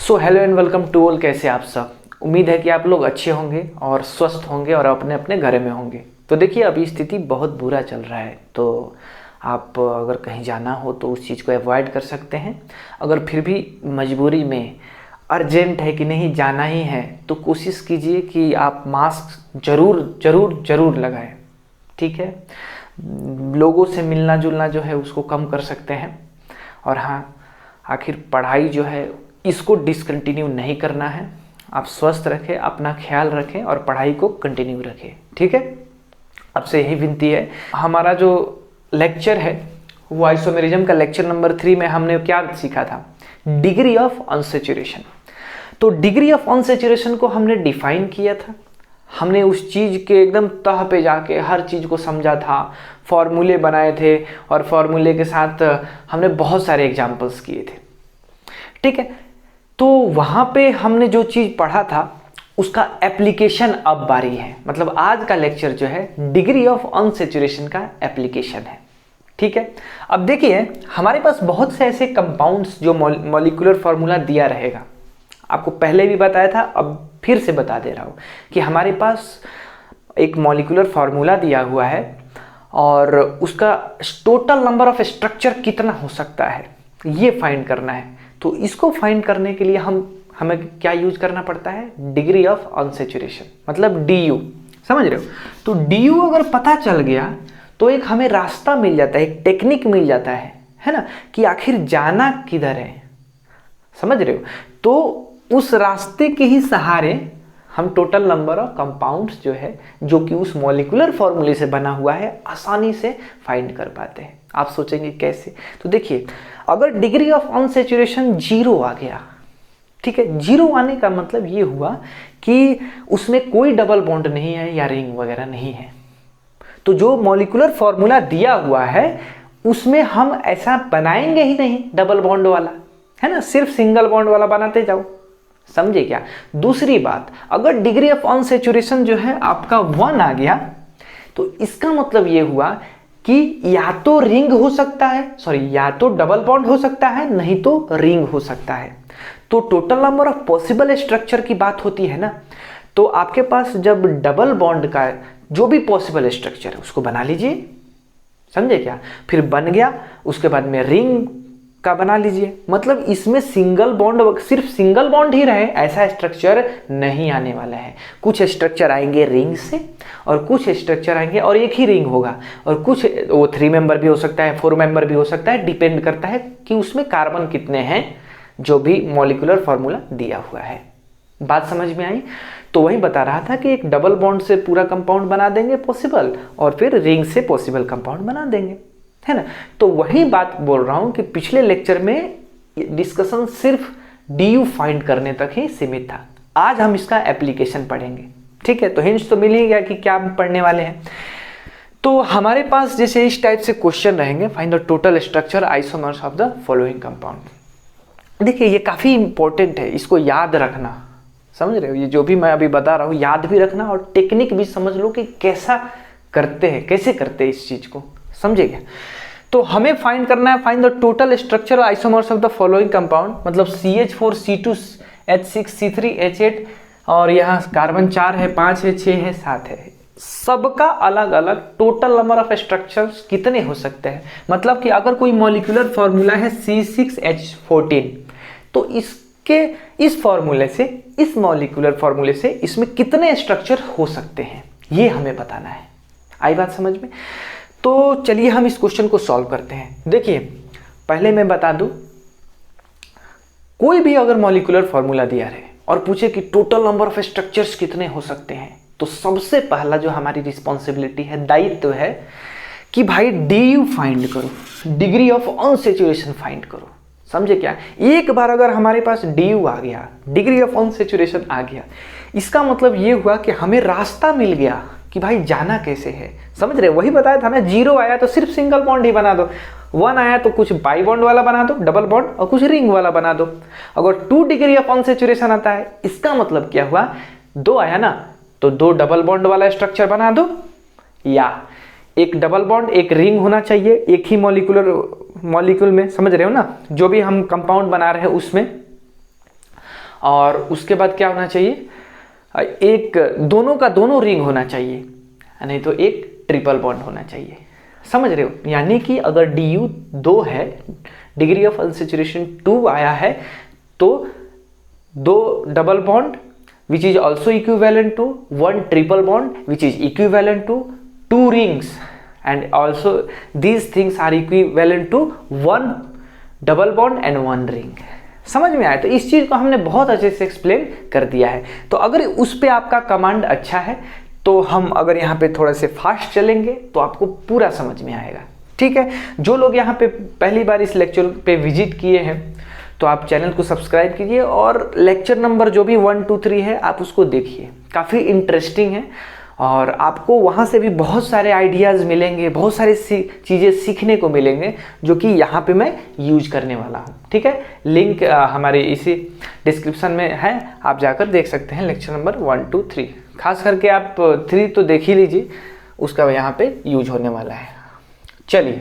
So hello and welcome to all. कैसे आप सब? उम्मीद है कि आप लोग अच्छे होंगे और स्वस्थ होंगे और अपने अपने घर में होंगे। तो देखिए, अभी स्थिति बहुत बुरा चल रहा है, तो आप अगर कहीं जाना हो तो उस चीज़ को अवॉइड कर सकते हैं। अगर फिर भी मजबूरी में अर्जेंट है कि नहीं जाना ही है, तो कोशिश कीजिए कि आप मास्क ज़रूर ज़रूर ज़रूर लगाएं। ठीक है, लोगों से मिलना जुलना जो है उसको कम कर सकते हैं। और हाँ, आखिर पढ़ाई जो है इसको डिसकंटिन्यू नहीं करना है। आप स्वस्थ रखें, अपना ख्याल रखें और पढ़ाई को कंटिन्यू रखें। ठीक है, आपसे यही विनती है। हमारा जो लेक्चर है वो आइसोमेरिज्म का लेक्चर नंबर 3 में हमने क्या सीखा था? Degree of unsaturation. तो डिग्री ऑफ अनसैचुरेशन को हमने डिफाइन किया था। हमने उस चीज़ के एकदम तह पे जाके हर चीज़ को समझा था, फॉर्मूले बनाए थे और फॉर्मूले के साथ हमने बहुत सारे एग्जाम्पल्स किए थे। ठीक है, तो वहाँ पे हमने जो चीज़ पढ़ा था उसका एप्लीकेशन अब बारी है। मतलब आज का लेक्चर जो है डिग्री ऑफ अनसैचुरेशन का एप्लीकेशन है। ठीक है, अब देखिए, हमारे पास बहुत से ऐसे कंपाउंड्स जो मॉलिक्यूलर फार्मूला दिया रहेगा। आपको पहले भी बताया था, अब फिर से बता दे रहा हूँ कि हमारे पास एक मॉलिक्यूलर फार्मूला दिया हुआ है और उसका टोटल नंबर ऑफ स्ट्रक्चर कितना हो सकता है ये फाइंड करना है। तो इसको फाइंड करने के लिए हमें क्या यूज करना पड़ता है? डिग्री ऑफ अनसैचुरेशन, मतलब DU। समझ रहे हो? तो DU अगर पता चल गया तो एक हमें रास्ता मिल जाता है, एक टेक्निक मिल जाता है ना, कि आखिर जाना किधर है। समझ रहे हो? तो उस रास्ते के ही सहारे हम टोटल नंबर ऑफ कंपाउंड्स जो है, जो कि उस मॉलिक्यूलर फॉर्मूले से बना हुआ है, आसानी से फाइंड कर पाते हैं। आप सोचेंगे कैसे? तो देखिए, अगर डिग्री ऑफ अनसैचुरेशन 0 आ गया, ठीक है, 0 आने का मतलब ये हुआ कि उसमें कोई डबल बॉन्ड नहीं है या रिंग वगैरह नहीं है। तो जो मॉलिक्यूलर फॉर्मूला दिया हुआ है उसमें हम ऐसा बनाएंगे ही नहीं डबल बॉन्ड वाला, है ना, सिर्फ सिंगल बॉन्ड वाला बनाते जाओ। समझे क्या? दूसरी बात, अगर डिग्री ऑफ अनसैचुरेशन जो है आपका 1 आ गया तो इसका मतलब ये हुआ कि या तो रिंग हो सकता है, या तो डबल बॉन्ड हो सकता है, नहीं तो रिंग हो सकता है। तो total number of possible structure की बात होती है ना, तो आपके पास जब डबल बॉन्ड का जो भी पॉसिबल स्ट्रक्चर है उसको बना लीजिए। समझे क्या? फिर बन गया, उसके बाद में रिंग का बना लीजिए। मतलब इसमें सिंगल बॉन्ड, सिर्फ सिंगल बॉन्ड ही रहे ऐसा स्ट्रक्चर नहीं आने वाला है। कुछ स्ट्रक्चर आएंगे रिंग से और कुछ स्ट्रक्चर आएंगे और एक ही रिंग होगा, और कुछ वो 3 मेंबर भी हो सकता है, 4 मेंबर भी हो सकता है। डिपेंड करता है कि उसमें कार्बन कितने हैं, जो भी मॉलिक्यूलर फार्मूला दिया हुआ है। बात समझ में आई? तो वही बता रहा था कि एक डबल बॉन्ड से पूरा कंपाउंड बना देंगे पॉसिबल, और फिर रिंग से पॉसिबल कंपाउंड बना देंगे, है ना। तो वही बात बोल रहा हूं कि पिछले लेक्चर में डिस्कशन सिर्फ DU फाइंड करने तक ही सीमित था। आज हम इसका एप्लीकेशन पढ़ेंगे। ठीक है, तो हिंट्स तो मिल ही गया कि क्या हम पढ़ने वाले हैं। तो हमारे पास जैसे इस टाइप से क्वेश्चन रहेंगे, find the total structure isomers of the following compound. देखिए, ये काफी इंपॉर्टेंट है, इसको याद रखना। समझ रहे हो? ये जो भी मैं अभी बता रहा हूँ याद भी रखना और टेक्निक भी समझ लो कि कैसा करते हैं, कैसे करते हैं इस चीज को। समझे क्या? तो हमें फाइंड करना है, find the total structure isomers of the following compound. मतलब CH4C2H6C3H8 और यहाँ कार्बन 4 है, 5 है, 6 है, 7 है। सबका अलग अलग टोटल नंबर ऑफ स्ट्रक्चर्स कितने हो सकते हैं। मतलब कि अगर कोई मॉलिक्यूलर फॉर्मूला है C6H14, तो इस फॉर्मूले से, इस मॉलिक्यूलर फॉर्मूले से इसमें कितने स्ट्रक्चर हो सकते हैं ये हमें बताना है। आई बात समझ में? तो चलिए हम इस क्वेश्चन को सॉल्व करते हैं। देखिए, पहले मैं बता दूं, कोई भी अगर मॉलिक्यूलर फॉर्मूला दिया रहे और पूछे कि टोटल नंबर ऑफ स्ट्रक्चर्स कितने हो सकते हैं, तो सबसे पहला जो हमारी रिस्पॉन्सिबिलिटी है, दायित्व है कि भाई DU फाइंड करो, डिग्री ऑफ अनसैचुरेशन फाइंड करो। समझे क्या? एक बार अगर हमारे पास DU आ गया, डिग्री ऑफ अनसैचुरेशन आ गया, इसका मतलब ये हुआ कि हमें रास्ता मिल गया कि भाई जाना कैसे है। समझ रहे? वही बताया था ना, 0 आया तो सिर्फ सिंगल बॉन्ड ही बना दो, 1 आया तो कुछ बाई बॉन्ड वाला बना दो, डबल बॉन्ड, और कुछ रिंग वाला बना दो। अगर 2 डिग्री ऑफ अनसैचुरेशन आता है, इसका मतलब क्या हुआ? 2 आया ना, तो 2 डबल बॉन्ड वाला स्ट्रक्चर बना दो, या एक डबल बॉन्ड एक रिंग होना चाहिए एक ही मॉलिक्यूल में। समझ रहे हो ना? जो भी हम कंपाउंड बना रहे हैं उसमें, और उसके बाद क्या होना चाहिए, एक दोनों का दोनों रिंग होना चाहिए, नहीं तो एक ट्रिपल बॉन्ड होना चाहिए। समझ रहे हो? यानी कि अगर DU 2 है, डिग्री ऑफ अनसैचुरेशन 2 आया है, तो 2 double bond which is also equivalent to 1 triple bond which is equivalent to 2 rings, and also these things are equivalent to 1 double bond and 1 ring. समझ में आया? तो इस चीज़ को हमने बहुत अच्छे से एक्सप्लेन कर दिया है। तो अगर उस पर आपका कमांड अच्छा है तो हम अगर यहाँ पे थोड़ा से फास्ट चलेंगे तो आपको पूरा समझ में आएगा। ठीक है, जो लोग यहाँ पे पहली बार इस लेक्चर पे विजिट किए हैं तो आप चैनल को सब्सक्राइब कीजिए और लेक्चर नंबर जो भी 1, 2, 3 है आप उसको देखिए, काफ़ी इंटरेस्टिंग है और आपको वहाँ से भी बहुत सारे आइडियाज़ मिलेंगे, बहुत सारी चीज़ें सीखने को मिलेंगे जो कि यहाँ पे मैं यूज करने वाला हूँ। ठीक है, लिंक हमारे इसी डिस्क्रिप्शन में है, आप जाकर देख सकते हैं लेक्चर नंबर 1, 2, 3। खास करके आप 3 तो देख ही लीजिए, उसका यहाँ पे यूज होने वाला है। चलिए,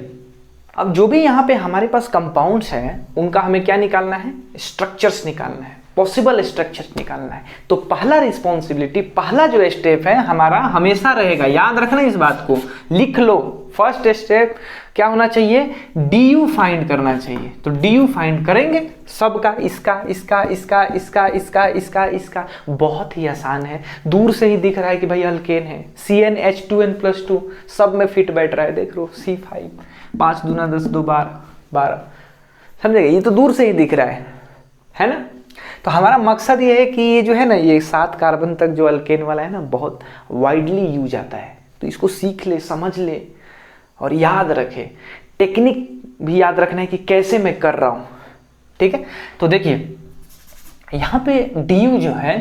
अब जो भी यहाँ पे हमारे पास कंपाउंड्स हैं उनका हमें क्या निकालना है, स्ट्रक्चर्स निकालना है, पॉसिबल स्ट्रक्चर्स निकालना है। तो पहला रिस्पॉन्सिबिलिटी, पहला जो स्टेप है हमारा हमेशा रहेगा, याद रखना इस बात को, लिख लो। फर्स्ट स्टेप क्या होना चाहिए, DU फाइंड करना चाहिए। तो DU फाइंड करेंगे सबका, इसका इसका इसका इसका इसका इसका इसका, बहुत ही आसान है। दूर से ही दिख रहा है कि भाई अल्केन है, CnH2n+2 सब में फिट बैठ रहा है, देख लो C5, 5 दूना 10, 2 12, समझेगा? ये तो दूर से ही दिख रहा है ना? तो हमारा मकसद ये है कि ये जो है ना, ये 7 कार्बन तक जो अल्केन वाला है ना, बहुत वाइडली यूज आता है। तो इसको सीख ले, समझ ले और याद रखे। टेक्निक भी याद रखना है कि कैसे मैं कर रहा हूँ। ठीक है, तो देखिए यहाँ पे DU जो है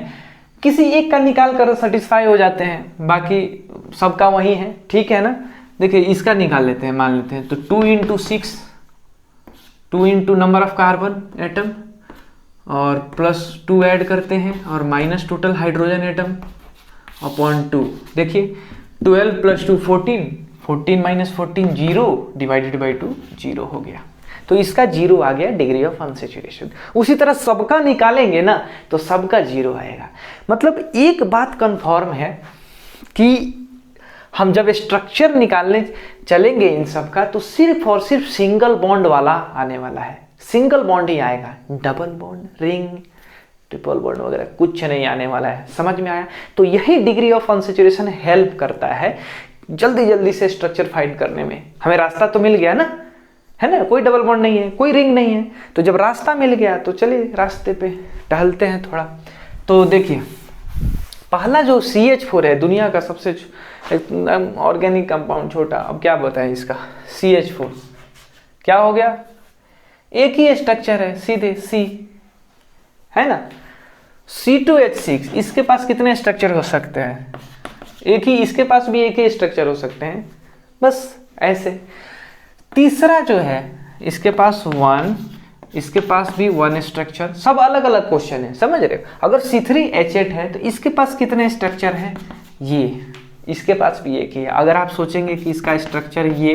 किसी एक का निकाल कर सेटिस्फाई हो जाते हैं, बाकी सबका वही है। ठीक है ना? देखिए इसका निकाल लेते हैं, मान लेते हैं तो 2 × 6, 2 × नंबर ऑफ कार्बन एटम और +2 ऐड करते हैं और minus total hydrogen atom upon 2। देखिए 12 + 2 14, 14 - 14 0 डिवाइडेड बाई 2 0 हो गया। तो इसका 0 आ गया डिग्री ऑफ अनसैचुरेशन। उसी तरह सबका निकालेंगे ना तो सबका 0 आएगा। मतलब एक बात कंफर्म है कि हम जब स्ट्रक्चर निकालने चलेंगे इन सब का तो सिर्फ और सिर्फ सिंगल बॉन्ड वाला आने वाला है, सिंगल बॉन्ड ही आएगा। Double bond, ring, triple bond वगैरह कुछ नहीं आने वाला है। समझ में आया? तो यही डिग्री ऑफ अनसैचुरेशन हेल्प करता है जल्दी जल्दी से स्ट्रक्चर फाइंड करने में। हमें रास्ता तो मिल गया ना, है ना? कोई डबल बॉन्ड नहीं है, कोई रिंग नहीं है, तो जब रास्ता मिल गया तो चलिए रास्ते पे टहलते हैं थोड़ा। तो देखिए पहला जो CH4 है, दुनिया का सबसे ऑर्गेनिक कंपाउंड छोटा, अब क्या बताएं इसका, CH4 क्या हो गया, एक ही स्ट्रक्चर है सीधे C, है ना? C2H6, इसके पास कितने स्ट्रक्चर हो सकते हैं, एक ही, इसके पास भी एक ही स्ट्रक्चर हो सकते हैं, बस ऐसे। तीसरा जो है इसके पास 1, इसके पास भी 1 स्ट्रक्चर, सब अलग अलग क्वेश्चन है, समझ रहे हो? अगर C3H8 है तो इसके पास कितने स्ट्रक्चर हैं, ये, इसके पास भी एक ही है। अगर आप सोचेंगे कि इसका स्ट्रक्चर ये,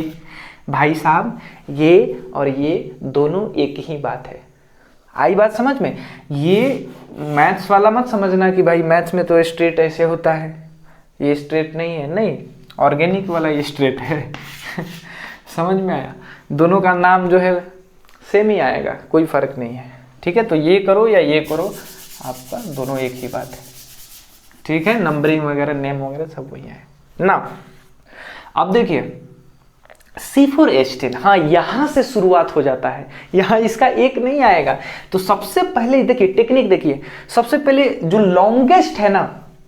भाई साहब ये और ये दोनों एक ही बात है। आई बात समझ में? ये मैथ्स वाला मत समझना कि भाई मैथ्स में तो स्ट्रेट ऐसे होता है, ये स्ट्रेट नहीं है, नहीं, ऑर्गेनिक वाला ये स्ट्रेट है। समझ में आया? दोनों का नाम जो है सेम ही आएगा, कोई फर्क नहीं है। ठीक है, तो ये करो या ये करो, आपका दोनों एक ही बात है। ठीक है, नंबरिंग वगैरह, नेम वगैरह सब वही है ना। अब देखिए C4H10, हाँ यहाँ से शुरुआत हो जाता है, यहाँ इसका एक नहीं आएगा। तो सबसे पहले देखिए टेक्निक, देखिए सबसे पहले जो लॉन्गेस्ट है ना,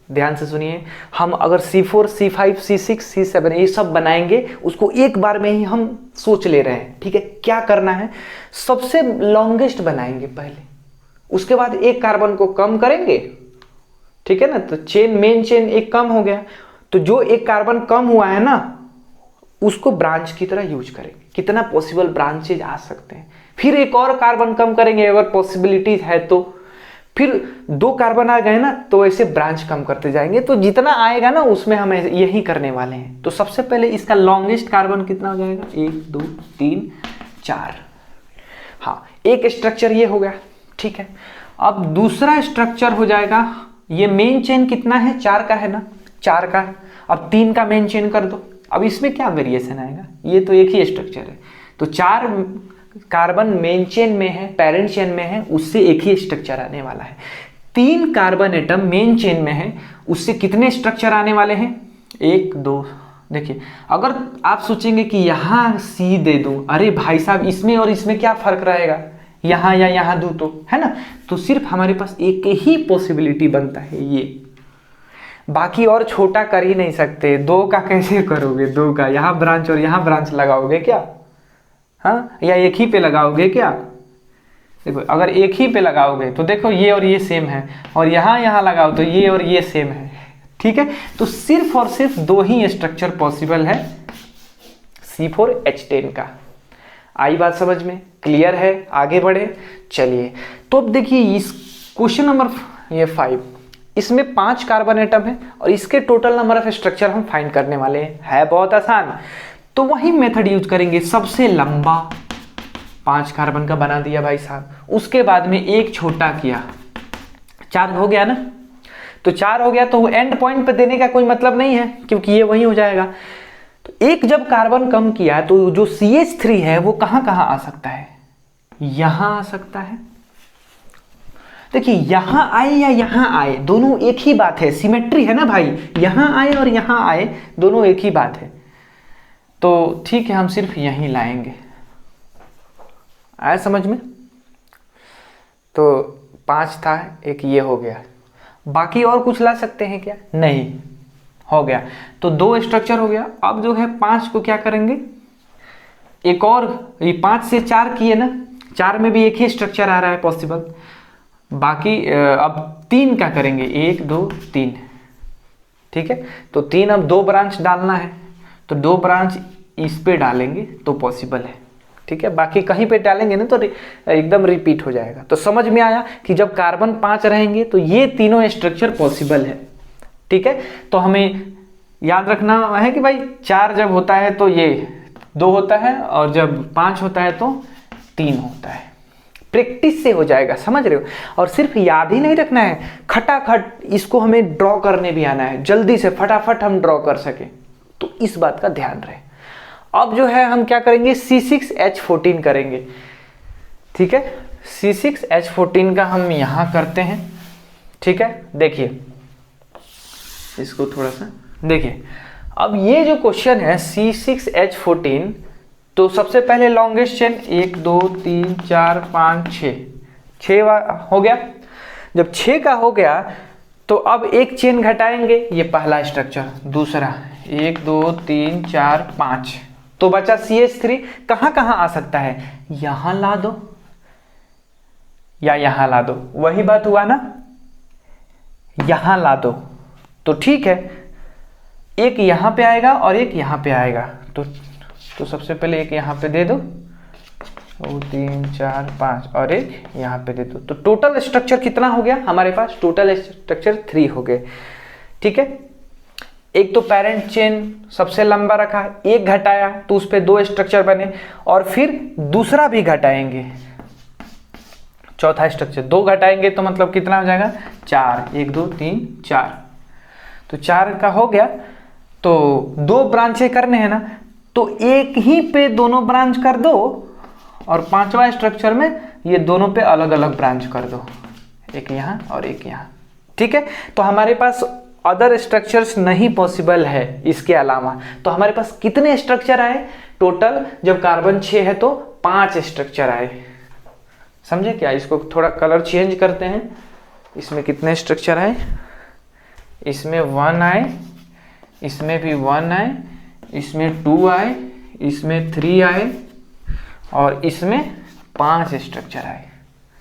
ध्यान से सुनिए, हम अगर C4, C5, C6, C7 ये सब बनाएंगे, उसको एक बार में ही हम सोच ले रहे हैं। ठीक है, क्या करना है, सबसे लॉन्गेस्ट बनाएंगे पहले, उसके बाद एक कार्बन को कम करेंगे। ठीक है ना, तो चेन, मेन चेन एक कम हो गया, तो जो एक कार्बन कम हुआ है ना उसको ब्रांच की तरह यूज करेंगे, कितना पॉसिबल ब्रांचेज आ सकते हैं। फिर एक और कार्बन कम करेंगे अगर पॉसिबिलिटीज है तो, फिर 2 कार्बन आ गए ना तो ऐसे ब्रांच कम करते जाएंगे। तो जितना आएगा ना उसमें हम यही करने वाले हैं। तो सबसे पहले इसका लॉन्गेस्ट कार्बन कितना हो जाएगा, 1 2 3 4, हाँ एक स्ट्रक्चर ये हो गया। ठीक है। अब दूसरा स्ट्रक्चर हो जाएगा, ये मेन चेन कितना है, 4 का है ना, 4 का। अब 3 का मेन चेन कर दो। अब इसमें क्या वेरिएशन आएगा, ये तो एक ही स्ट्रक्चर है, तो 4 कार्बन मेन चेन में है, पेरेंट चेन में है, उससे एक ही स्ट्रक्चर आने वाला है। 3 कार्बन एटम मेन चेन में है, उससे कितने स्ट्रक्चर आने वाले हैं, 1 2। देखिए अगर आप सोचेंगे कि यहाँ C दे दूं, अरे भाई साहब इसमें और इसमें क्या फर्क रहेगा, यहाँ या यहाँ दूं तो, है ना। तो सिर्फ हमारे पास एक ही पॉसिबिलिटी बनता है ये, बाकी और छोटा कर ही नहीं सकते। 2 का कैसे करोगे, 2 का यहाँ ब्रांच और यहाँ ब्रांच लगाओगे क्या, हाँ, या एक ही पे लगाओगे क्या। देखो अगर एक ही पे लगाओगे तो देखो ये और ये सेम है, और यहाँ लगाओ तो ये और ये सेम है, ठीक है। तो सिर्फ और सिर्फ 2 ही स्ट्रक्चर पॉसिबल है C4H10 का। आई बात समझ में, क्लियर है, आगे बढ़े चलिए। तो अब देखिए इस क्वेश्चन नंबर ये 5, इसमें 5 कार्बन एटम है और इसके टोटल नंबर ऑफ स्ट्रक्चर हम फाइंड करने वाले हैं, है बहुत आसान। तो वही मेथड यूज करेंगे, सबसे लंबा 5 कार्बन का बना दिया भाई साहब, उसके बाद में एक छोटा किया, 4 हो गया ना। तो 4 हो गया तो एंड पॉइंट पे देने का कोई मतलब नहीं है, क्योंकि ये वही हो जाएगा। तो एक जब कार्बन कम किया तो जो CH3 है वो कहां कहां आ सकता है, यहां आ सकता है। देखिए यहां आए या यहां आए दोनों एक ही बात है, सिमेट्री है ना भाई, यहां आए और यहां आए दोनों एक ही बात है। तो ठीक है, हम सिर्फ यहीं लाएंगे, आया समझ में। तो 5 था, एक ये हो गया, बाकी और कुछ ला सकते हैं क्या, नहीं, हो गया। तो 2 स्ट्रक्चर हो गया। अब जो है 5 को क्या करेंगे, एक और, ये 5 से 4 किए ना, 4 में भी एक ही स्ट्रक्चर आ रहा है पॉसिबल। बाकी अब 3 का करेंगे, 1 2 3, ठीक है। तो 3 अब 2 ब्रांच डालना है, तो 2 ब्रांच इस पे डालेंगे तो पॉसिबल है, ठीक है। बाकी कहीं पे डालेंगे ना तो एकदम रिपीट हो जाएगा। तो समझ में आया कि जब कार्बन 5 रहेंगे तो ये तीनों स्ट्रक्चर पॉसिबल है, ठीक है। तो हमें याद रखना है कि भाई 4 जब होता है तो ये 2 होता है, और जब 5 होता है तो 3 होता है। प्रैक्टिस से हो जाएगा, समझ रहे हो। और सिर्फ याद ही नहीं रखना है, खटाखट इसको हमें ड्रॉ करने भी आना है, जल्दी से फटाफट हम ड्रॉ कर सके, तो इस बात का ध्यान रहे। अब जो है हम क्या करेंगे, C6H14 करेंगे, ठीक है। C6H14 का हम यहां करते हैं, ठीक है। देखिए इसको थोड़ा सा देखिए, अब ये जो क्वेश्चन है C6H14, तो सबसे पहले लॉन्गेस्ट चेन 1 2 3 4 5 6 हो गया। जब 6 का हो गया तो अब एक चेन घटाएंगे, ये पहला स्ट्रक्चर, दूसरा 1 2 3 4 5, तो बचा CH3। कहां कहां आ सकता है, यहां ला दो या यहां ला दो, वही बात हुआ ना, यहां ला दो तो ठीक है। एक यहां पे आएगा और एक यहां पे आएगा, तो सबसे पहले एक यहां पे दे दो, 2 3 4 5, और एक यहां पे दे दो। तो टोटल स्ट्रक्चर कितना हो गया हमारे पास, टोटल स्ट्रक्चर 3 हो गए, ठीक है। एक तो पेरेंट चेन सबसे लंबा रखा, एक घटाया तो उस पर 2 स्ट्रक्चर बने, और फिर दूसरा भी घटाएंगे, चौथा स्ट्रक्चर 2 घटाएंगे तो मतलब कितना हो जाएगा, 4, 1 2 3 4, तो 4 का हो गया। तो 2 ब्रांचें करने हैं ना, तो एक ही पे दोनों ब्रांच कर दो, और 5वां स्ट्रक्चर में ये दोनों पे अलग अलग ब्रांच कर दो, एक यहाँ और एक यहाँ, ठीक है। तो हमारे पास अदर स्ट्रक्चर्स नहीं पॉसिबल है इसके अलावा। तो हमारे पास कितने स्ट्रक्चर आए टोटल, जब कार्बन 6 है तो 5 स्ट्रक्चर आए, समझे क्या। इसको थोड़ा कलर चेंज करते हैं, इसमें कितने स्ट्रक्चर आए, इसमें 1 आए, इसमें भी 1 आए, इसमें 2 आए, इसमें 3 आए, और इसमें 5 स्ट्रक्चर आए।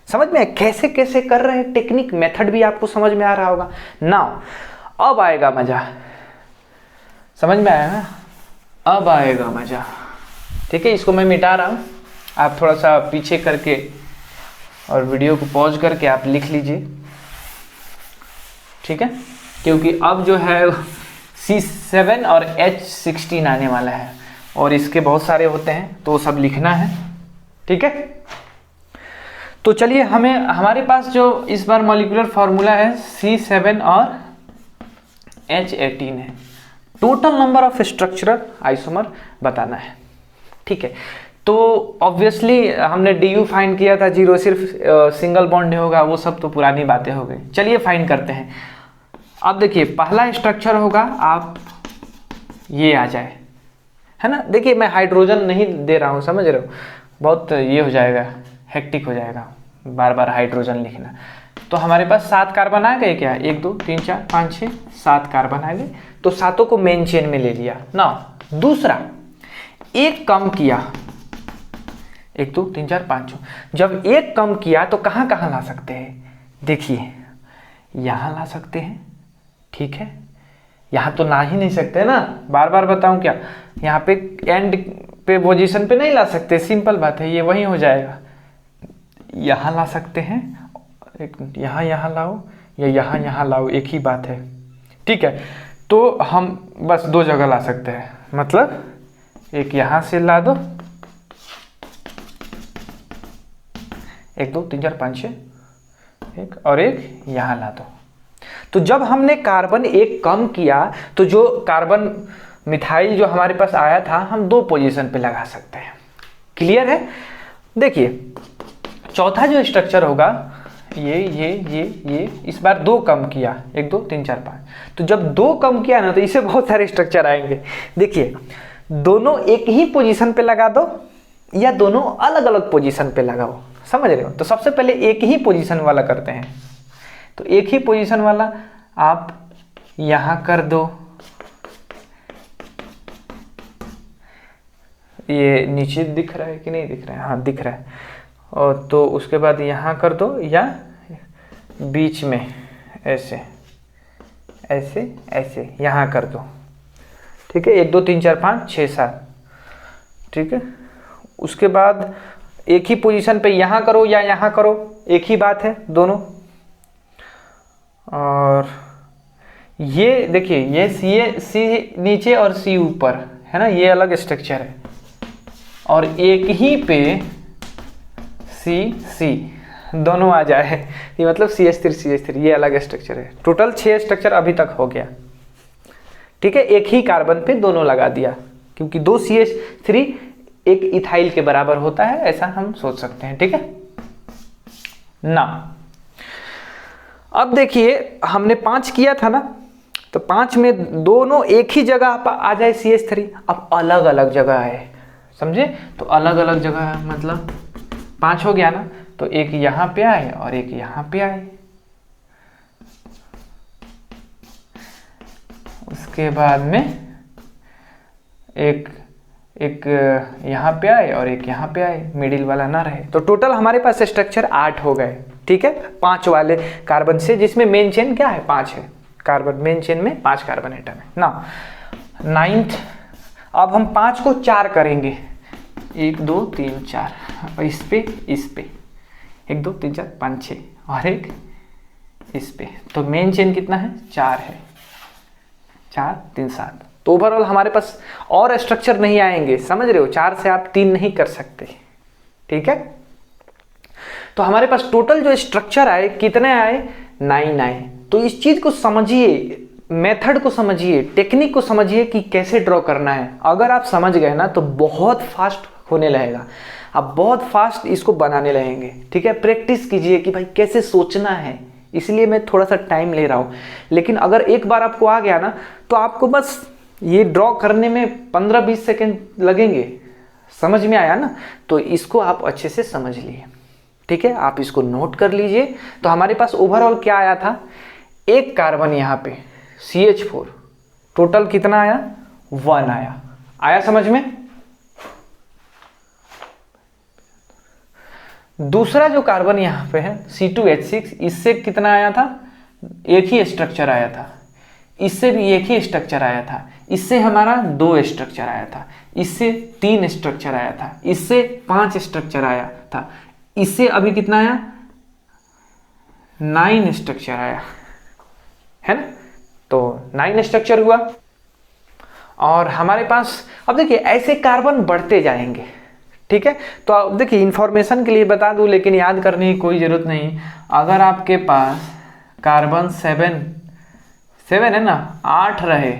समझ में कैसे कैसे कर रहे हैं, टेक्निक मेथड भी आपको समझ में आ रहा होगा ना। अब आएगा मजा, समझ में आया ना, अब आएगा मजा, ठीक है। इसको मैं मिटा रहा हूं, आप थोड़ा सा पीछे करके और वीडियो को पॉज करके आप लिख लीजिए, ठीक है। क्योंकि अब जो है C7 और H16 आने वाला है, और इसके बहुत सारे होते हैं तो सब लिखना है, ठीक है। तो चलिए हमें हमारे पास जो इस बार मॉलिक्यूलर फार्मूला है C7 और H18 है। Total number of structural isomer बताना है, ठीक है। तो ऑब्वियसली हमने DU फाइंड किया था 0, सिर्फ सिंगल बॉन्ड होगा, वो सब तो पुरानी बातें हो गई। चलिए फाइंड करते हैं। अब देखिए पहला स्ट्रक्चर होगा, आप ये आ जाए, है ना। देखिए मैं हाइड्रोजन नहीं दे रहा हूँ, समझ रहे हो, बहुत ये हो जाएगा, हेक्टिक हो जाएगा बार बार हाइड्रोजन लिखना। तो हमारे पास 7 कार्बन आ गए क्या, 1 2 3 4 5 6 7 कार्बन आ गए। तो सातों को मेन चेन में ले लिया ना। दूसरा, एक कम किया, 1 2 3 4 5 6। जब एक कम किया तो कहाँ कहाँ ला सकते हैं, देखिए यहाँ ला सकते हैं, ठीक है। यहाँ तो ला ही नहीं सकते ना, बार बार बताऊं क्या, यहाँ पे एंड पे पोजीशन पे नहीं ला सकते, सिंपल बात है, ये वही हो जाएगा। यहाँ ला सकते हैं, एक यहाँ लाओ या यहाँ लाओ, एक ही बात है, ठीक है। तो हम बस 2 जगह ला सकते हैं, मतलब एक यहाँ से ला दो, 1 2 3 4 5 6, एक और एक यहाँ ला दो। तो जब हमने कार्बन एक कम किया तो जो कार्बन मिथाइल जो हमारे पास आया था, हम 2 पोजीशन पे लगा सकते हैं। क्लियर है। देखिए चौथा जो स्ट्रक्चर होगा, ये इस बार 2 कम किया, 1 2 3 4 5। तो जब 2 कम किया ना, तो इससे बहुत सारे स्ट्रक्चर आएंगे। देखिए दोनों एक ही पोजीशन पे लगा दो या दोनों अलग अलग पोजीशन पे लगाओ, समझ रहे हो। तो सबसे पहले एक ही पोजीशन वाला करते हैं। तो एक ही पोजीशन वाला आप यहाँ कर दो, ये नीचे दिख रहा है कि नहीं दिख रहा है, हाँ दिख रहा है। और तो उसके बाद यहाँ कर दो, या बीच में ऐसे ऐसे ऐसे यहाँ कर दो, ठीक है। 1 2 3 4 5 6 7, ठीक है। उसके बाद एक ही पोजीशन पे यहाँ करो या यहाँ करो, एक ही बात है दोनों। और ये देखिए, ये सी नीचे और सी ऊपर है ना, ये अलग स्ट्रक्चर है। और एक ही पे सी दोनों आ जाए, ये मतलब CH3 ये अलग स्ट्रक्चर है। टोटल 6 स्ट्रक्चर अभी तक हो गया, ठीक है। एक ही कार्बन पे दोनों लगा दिया, क्योंकि 2 CH3 एक इथाइल के बराबर होता है, ऐसा हम सोच सकते हैं, ठीक है ना। अब देखिए हमने 5 किया था ना, तो 5 में दोनों एक ही जगह आ जाए CH3, अब अलग अलग जगह आए, समझे। तो अलग अलग जगह मतलब 5 हो गया ना, तो एक यहाँ पे आए और एक यहाँ पे आए। उसके बाद में एक यहाँ पे आए और एक यहाँ पे आए, मिडिल वाला ना रहे। तो टोटल हमारे पास स्ट्रक्चर 8 हो गए, ठीक है। 5 वाले कार्बन से, जिसमें मेन चेन क्या है, 5 है। कार्बन मेन चेन में 5 कार्बन एटम है ना। 9th, अब हम 5 को 4 करेंगे, 1 2 3 4, और इस पे 1 2 3 4 5 6, और एक इस पे। तो मेन चेन कितना है, 4 है, 4 3 7। तो ओवरऑल हमारे पास और स्ट्रक्चर नहीं आएंगे, समझ रहे हो। 4 से आप 3 नहीं कर सकते, ठीक है। तो हमारे पास टोटल जो स्ट्रक्चर आए कितने आए, 9 आए। तो इस चीज को समझिए, मेथड को समझिए, टेक्निक को समझिए कि कैसे ड्रॉ करना है। अगर आप समझ गए ना तो बहुत फास्ट होने लगेगा, आप बहुत फास्ट इसको बनाने लगेंगे, ठीक है। प्रैक्टिस कीजिए कि भाई कैसे सोचना है, इसलिए मैं थोड़ा सा टाइम ले रहा हूँ। लेकिन अगर एक बार आपको आ गया ना, तो आपको बस ये ड्रॉ करने में 15-20 सेकेंड लगेंगे, समझ में आया ना। तो इसको आप अच्छे से समझ लिए, ठीक है। आप इसको नोट कर लीजिए। तो हमारे पास ओवरऑल क्या आया था, एक कार्बन यहाँ पे CH4, टोटल कितना आया, 1 आया समझ में। दूसरा जो कार्बन यहाँ पे है C2H6, इससे कितना आया था, एक ही स्ट्रक्चर आया था। इससे भी एक ही स्ट्रक्चर आया था। इससे हमारा 2 स्ट्रक्चर आया था, इससे 3 स्ट्रक्चर आया था, इससे 5 स्ट्रक्चर आया था, इससे अभी कितना आया, 9 स्ट्रक्चर आया है ना। तो 9 स्ट्रक्चर हुआ। और हमारे पास अब देखिए ऐसे कार्बन बढ़ते जाएंगे, ठीक है। तो आप देखिए इंफॉर्मेशन के लिए बता दूं, लेकिन याद करने की कोई ज़रूरत नहीं। अगर आपके पास कार्बन 7 है ना, 8 रहे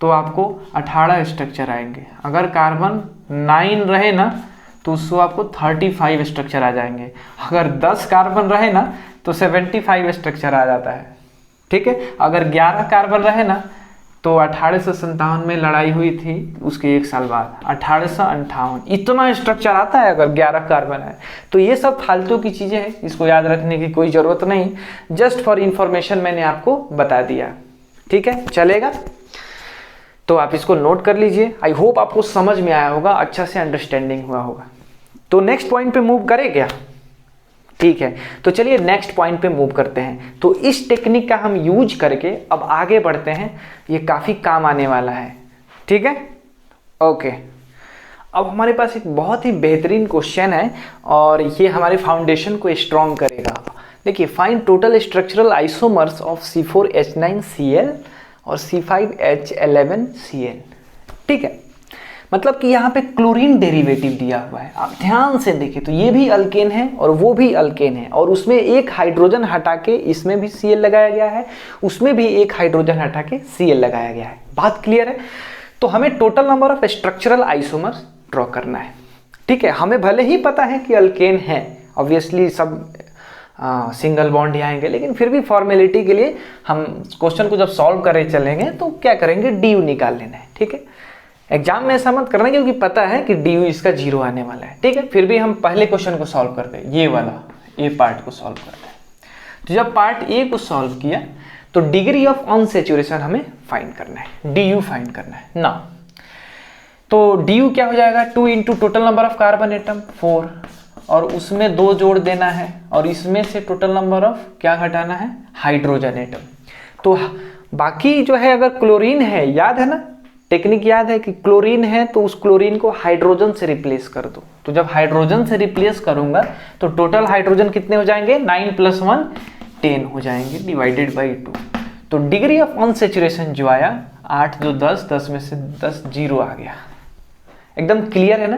तो आपको 18 स्ट्रक्चर आएंगे। अगर कार्बन 9 रहे ना तो उसको आपको 35 स्ट्रक्चर आ जाएंगे। अगर 10 कार्बन रहे ना तो 75 स्ट्रक्चर आ जाता है, ठीक है। अगर 11 कार्बन रहे ना तो 1857 में लड़ाई हुई थी, उसके 1 साल बाद 1858 इतना स्ट्रक्चर आता है अगर 11 कार्बन है। तो ये सब फालतू की चीज़ें हैं, इसको याद रखने की कोई ज़रूरत नहीं, जस्ट फॉर इन्फॉर्मेशन मैंने आपको बता दिया, ठीक है, चलेगा। तो आप इसको नोट कर लीजिए। आई होप आपको समझ में आया होगा, अच्छा से अंडरस्टैंडिंग हुआ होगा। तो नेक्स्ट पॉइंट पे मूव करें क्या? ठीक है, तो चलिए नेक्स्ट पॉइंट पे मूव करते हैं। तो इस टेक्निक का हम यूज करके अब आगे बढ़ते हैं, ये काफ़ी काम आने वाला है, ठीक है, ओके। अब हमारे पास एक बहुत ही बेहतरीन क्वेश्चन है और ये हमारे फाउंडेशन को स्ट्रॉन्ग करेगा। देखिए, find total structural isomers of C4H9Cl और C5H11Cl, ठीक है। मतलब कि यहाँ पे क्लोरीन डेरिवेटिव दिया हुआ है, आप ध्यान से देखें तो ये भी अल्केन है और वो भी अल्केन है, और उसमें एक हाइड्रोजन हटा के इसमें भी Cl लगाया गया है, उसमें भी एक हाइड्रोजन हटा के Cl लगाया गया है। बात क्लियर है? तो हमें total number of structural isomers draw करना है, ठीक है। हमें भले ही पता है कि अल्केन है, ऑब्वियसली सब सिंगल बॉन्ड ही आएंगे, लेकिन फिर भी फॉर्मेलिटी के लिए हम क्वेश्चन को जब सॉल्व करे चलेंगे तो क्या करेंगे, डी निकाल लेना है, ठीक है। एग्जाम में ऐसा मत करना क्योंकि पता है कि डी इसका 0 आने वाला है, ठीक है। फिर भी हम पहले क्वेश्चन को सॉल्व करते हैं, ये वाला ए पार्ट को सॉल्व करते हैं। तो जब पार्ट ए को सॉल्व किया तो डिग्री ऑफ अनसैचुरेशन हमें फाइंड करना है, डी फाइंड करना है ना। तो डी क्या हो जाएगा, 2 into total number of carbon atom 4, और उसमें 2 जोड़ देना है, और इसमें से टोटल नंबर ऑफ क्या घटाना है, हाइड्रोजन एटम। तो बाकी जो है, अगर क्लोरीन है, याद है ना टेक्निक, याद है कि क्लोरीन है तो उस क्लोरीन को हाइड्रोजन से रिप्लेस कर दो। तो जब हाइड्रोजन से रिप्लेस करूंगा तो टोटल हाइड्रोजन कितने हो जाएंगे, 9 + 1 10 हो जाएंगे, डिवाइडेड बाई 2। तो डिग्री ऑफ अनसैचुरेशन जो आया 8 2 10, 10 में से 10 0 आ गया। एकदम क्लियर है ना।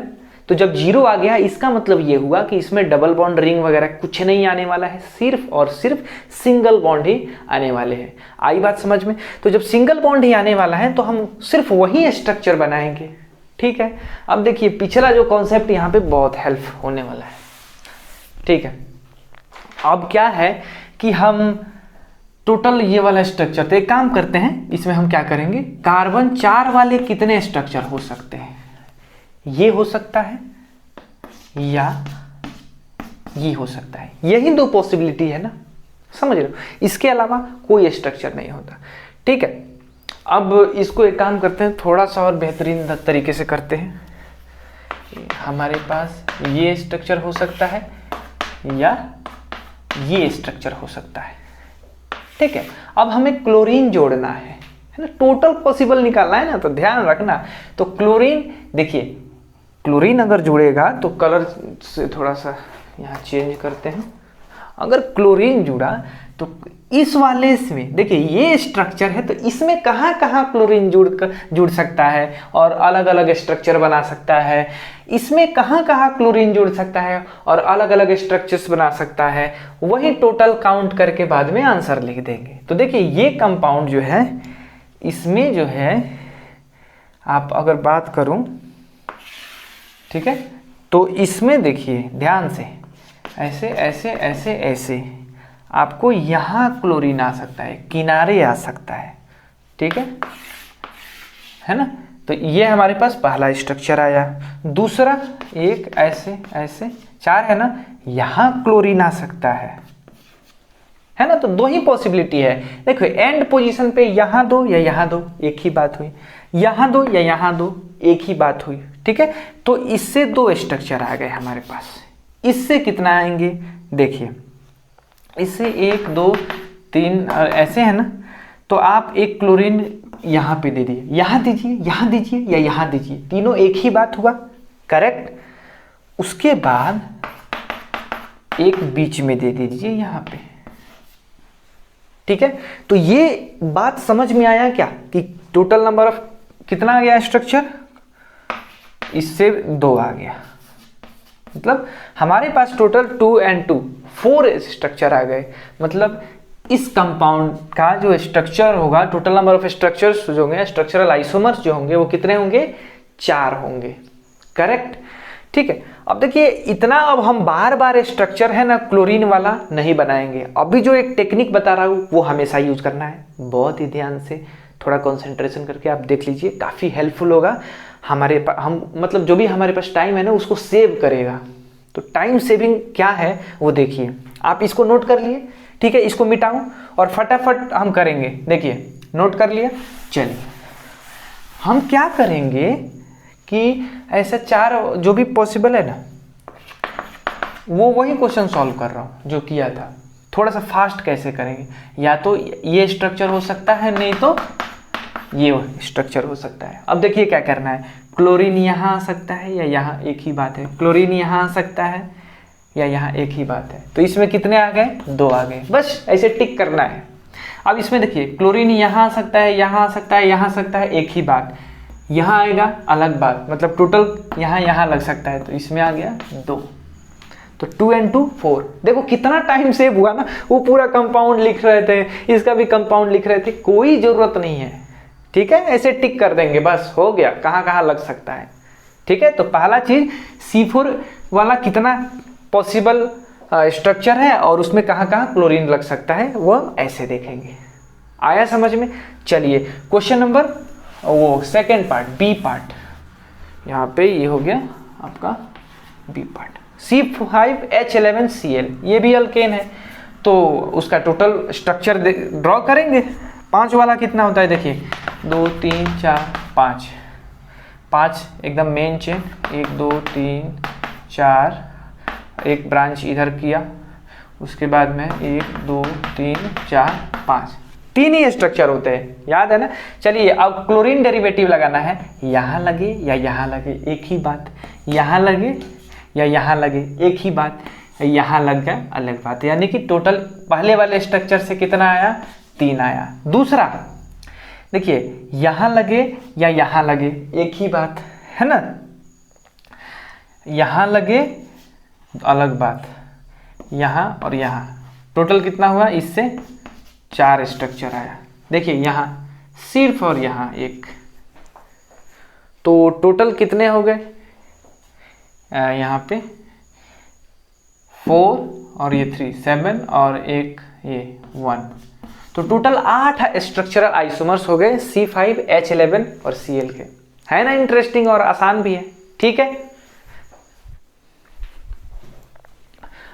तो जब 0 आ गया इसका मतलब ये हुआ कि इसमें डबल बॉन्ड रिंग वगैरह कुछ नहीं आने वाला है, सिर्फ और सिर्फ सिंगल बॉन्ड ही आने वाले हैं। आई बात समझ में? तो जब सिंगल बॉन्ड ही आने वाला है तो हम सिर्फ वही स्ट्रक्चर बनाएंगे, ठीक है। अब देखिए पिछला जो कॉन्सेप्ट यहाँ पे बहुत हेल्प होने वाला है, ठीक है। अब क्या है कि हम टोटल ये वाला स्ट्रक्चर, तो एक काम करते हैं, इसमें हम क्या करेंगे, कार्बन 4 वाले कितने स्ट्रक्चर हो सकते हैं, ये हो सकता है या ये हो सकता है, यही 2 पॉसिबिलिटी है ना, समझ रहे हो। इसके अलावा कोई स्ट्रक्चर नहीं होता, ठीक है। अब इसको एक काम करते हैं, थोड़ा सा और बेहतरीन तरीके से करते हैं। हमारे पास ये स्ट्रक्चर हो सकता है या ये स्ट्रक्चर हो सकता है, ठीक है। अब हमें क्लोरीन जोड़ना है ना, टोटल पॉसिबल निकालना है ना, तो ध्यान रखना। तो क्लोरीन, देखिए क्लोरीन अगर जुड़ेगा तो कलर से थोड़ा सा यहाँ चेंज करते हैं। अगर क्लोरीन जुड़ा तो इस वाले इसमें देखिए ये स्ट्रक्चर है, तो इसमें कहाँ कहाँ क्लोरीन जुड़ सकता है और अलग अलग स्ट्रक्चर बना सकता है, इसमें कहाँ कहाँ क्लोरीन जुड़ सकता है और अलग अलग स्ट्रक्चर्स बना सकता है, वही टोटल काउंट करके बाद में आंसर लिख देंगे। तो देखिए ये कंपाउंड जो है, इसमें जो है आप अगर बात करूं, ठीक है, तो इसमें देखिए ध्यान से, ऐसे ऐसे ऐसे ऐसे आपको यहाँ क्लोरीन आ सकता है, किनारे आ सकता है, ठीक है ना। तो ये हमारे पास पहला स्ट्रक्चर आया। दूसरा एक ऐसे ऐसे 4 है ना, यहाँ क्लोरीन आ सकता है ना। तो 2 ही पॉसिबिलिटी है। देखो एंड पोजीशन पे यहाँ 2 या यहाँ 2 एक ही बात हुई, यहाँ 2 या यहाँ 2 एक ही बात हुई, ठीक है। तो इससे 2 स्ट्रक्चर आ गए हमारे पास। इससे कितना आएंगे, देखिए इससे 1 2 3 और ऐसे है ना। तो आप एक क्लोरीन यहाँ पे दे दिए, यहाँ दीजिए, यहाँ दीजिए या यहाँ दीजिए, तीनों एक ही बात हुआ, करेक्ट। उसके बाद एक बीच में दे दीजिए यहाँ पे, ठीक है। तो ये बात समझ में आया क्या कि टोटल नंबर ऑफ कितना आ गया स्ट्रक्चर, इससे 2 आ गया, मतलब हमारे पास टोटल 2 and 2 4 स्ट्रक्चर आ गए। मतलब इस कंपाउंड का जो स्ट्रक्चर होगा, टोटल नंबर ऑफ स्ट्रक्चर्स जो होंगे, स्ट्रक्चरल आइसोमर्स जो होंगे, वो कितने होंगे? 4 होंगे। करेक्ट, ठीक है। अब देखिए इतना अब हम बार बार स्ट्रक्चर है ना क्लोरीन वाला नहीं बनाएंगे। अभी जो एक टेक्निक बता रहा हूँ वो हमेशा यूज करना है, बहुत ही ध्यान से थोड़ा कंसंट्रेशन करके आप देख लीजिए, काफ़ी हेल्पफुल होगा हमारे पास। हम मतलब जो भी हमारे पास टाइम है ना उसको सेव करेगा। तो टाइम सेविंग क्या है वो देखिए, आप इसको नोट कर लिए, ठीक है। इसको मिटाऊं और फटाफट हम करेंगे। देखिए नोट कर लिया। चलिए हम क्या करेंगे कि ऐसा 4 जो भी पॉसिबल है ना, वो वही क्वेश्चन सॉल्व कर रहा हूँ जो किया था। थोड़ा सा फास्ट कैसे करेंगे, या तो ये स्ट्रक्चर हो सकता है, नहीं तो ये स्ट्रक्चर हो सकता है। अब देखिए क्या करना है, क्लोरीन यहाँ आ सकता है या यहाँ, एक ही बात है। क्लोरीन यहाँ आ सकता है या यहाँ, एक ही बात है। तो इसमें कितने आ गए? 2 आ गए। बस ऐसे टिक करना है। अब इसमें देखिए क्लोरीन यहाँ आ सकता है, यहाँ आ सकता है, यहाँ आ सकता है, एक ही बात। यहाँ आएगा अलग बात, मतलब टोटल यहाँ लग सकता है, तो इसमें आ गया 2। तो 2 and 2 4। देखो कितना टाइम सेव हुआ ना। वो पूरा कंपाउंड लिख रहे थे, इसका भी कंपाउंड लिख रहे थे, कोई ज़रूरत नहीं है, ठीक है। ऐसे टिक कर देंगे, बस हो गया, कहाँ कहाँ लग सकता है, ठीक है। तो पहला चीज़ C4 वाला कितना पॉसिबल स्ट्रक्चर है और उसमें कहाँ कहाँ क्लोरीन लग सकता है, वो ऐसे देखेंगे। आया समझ में? चलिए क्वेश्चन नंबर वो सेकेंड पार्ट, बी पार्ट। यहाँ पे ये हो गया आपका बी पार्ट। C5H11Cl, ये भी अल्केन है, तो उसका टोटल स्ट्रक्चर ड्रॉ करेंगे। 5 वाला कितना होता है? देखिए 2 3 4 5, 5 एकदम मेन चेन, 1 2 3 4, एक ब्रांच इधर किया, उसके बाद में 1 2 3 4 5, 3 ही स्ट्रक्चर होते हैं, याद है ना। चलिए अब क्लोरीन डेरिवेटिव लगाना है, यहाँ लगे या यहाँ लगे, एक ही बात। यहाँ लगे या यहाँ लगे, एक ही बात। यहाँ लग गया, अलग बात। यानी कि टोटल पहले वाले स्ट्रक्चर से कितना आया? 3 आया। दूसरा देखिए यहाँ लगे या यहाँ लगे, एक ही बात है ना। यहाँ लगे अलग बात, यहाँ और यहाँ, टोटल कितना हुआ? इससे 4 स्ट्रक्चर आया। देखिए यहाँ सिर्फ और यहाँ एक, तो टोटल कितने हो गए? यहाँ पे 4 और ये 3 7 और एक ये 1, तो टोटल 8 स्ट्रक्चरल आइसोमर्स हो गए C5H11 और Cl के। है ना इंटरेस्टिंग और आसान भी है, ठीक है।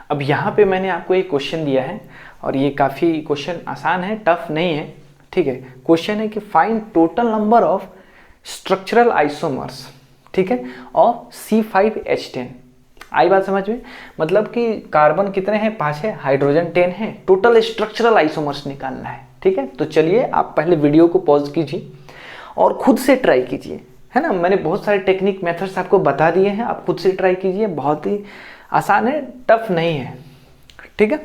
अब यहाँ पे मैंने आपको एक क्वेश्चन दिया है और ये काफ़ी क्वेश्चन आसान है, टफ नहीं है, ठीक है। क्वेश्चन है कि find total number of structural isomers, ठीक है, और C5H10। आई बात समझ में? मतलब कि कार्बन कितने हैं? 5 है, हाइड्रोजन 10 है, टोटल स्ट्रक्चरल आइसोमर्स निकालना है, ठीक है। तो चलिए आप पहले वीडियो को पॉज कीजिए और खुद से ट्राई कीजिए, है ना। मैंने बहुत सारे टेक्निक मेथड्स आपको बता दिए हैं, आप खुद से ट्राई कीजिए, बहुत ही आसान है, टफ नहीं है, ठीक है।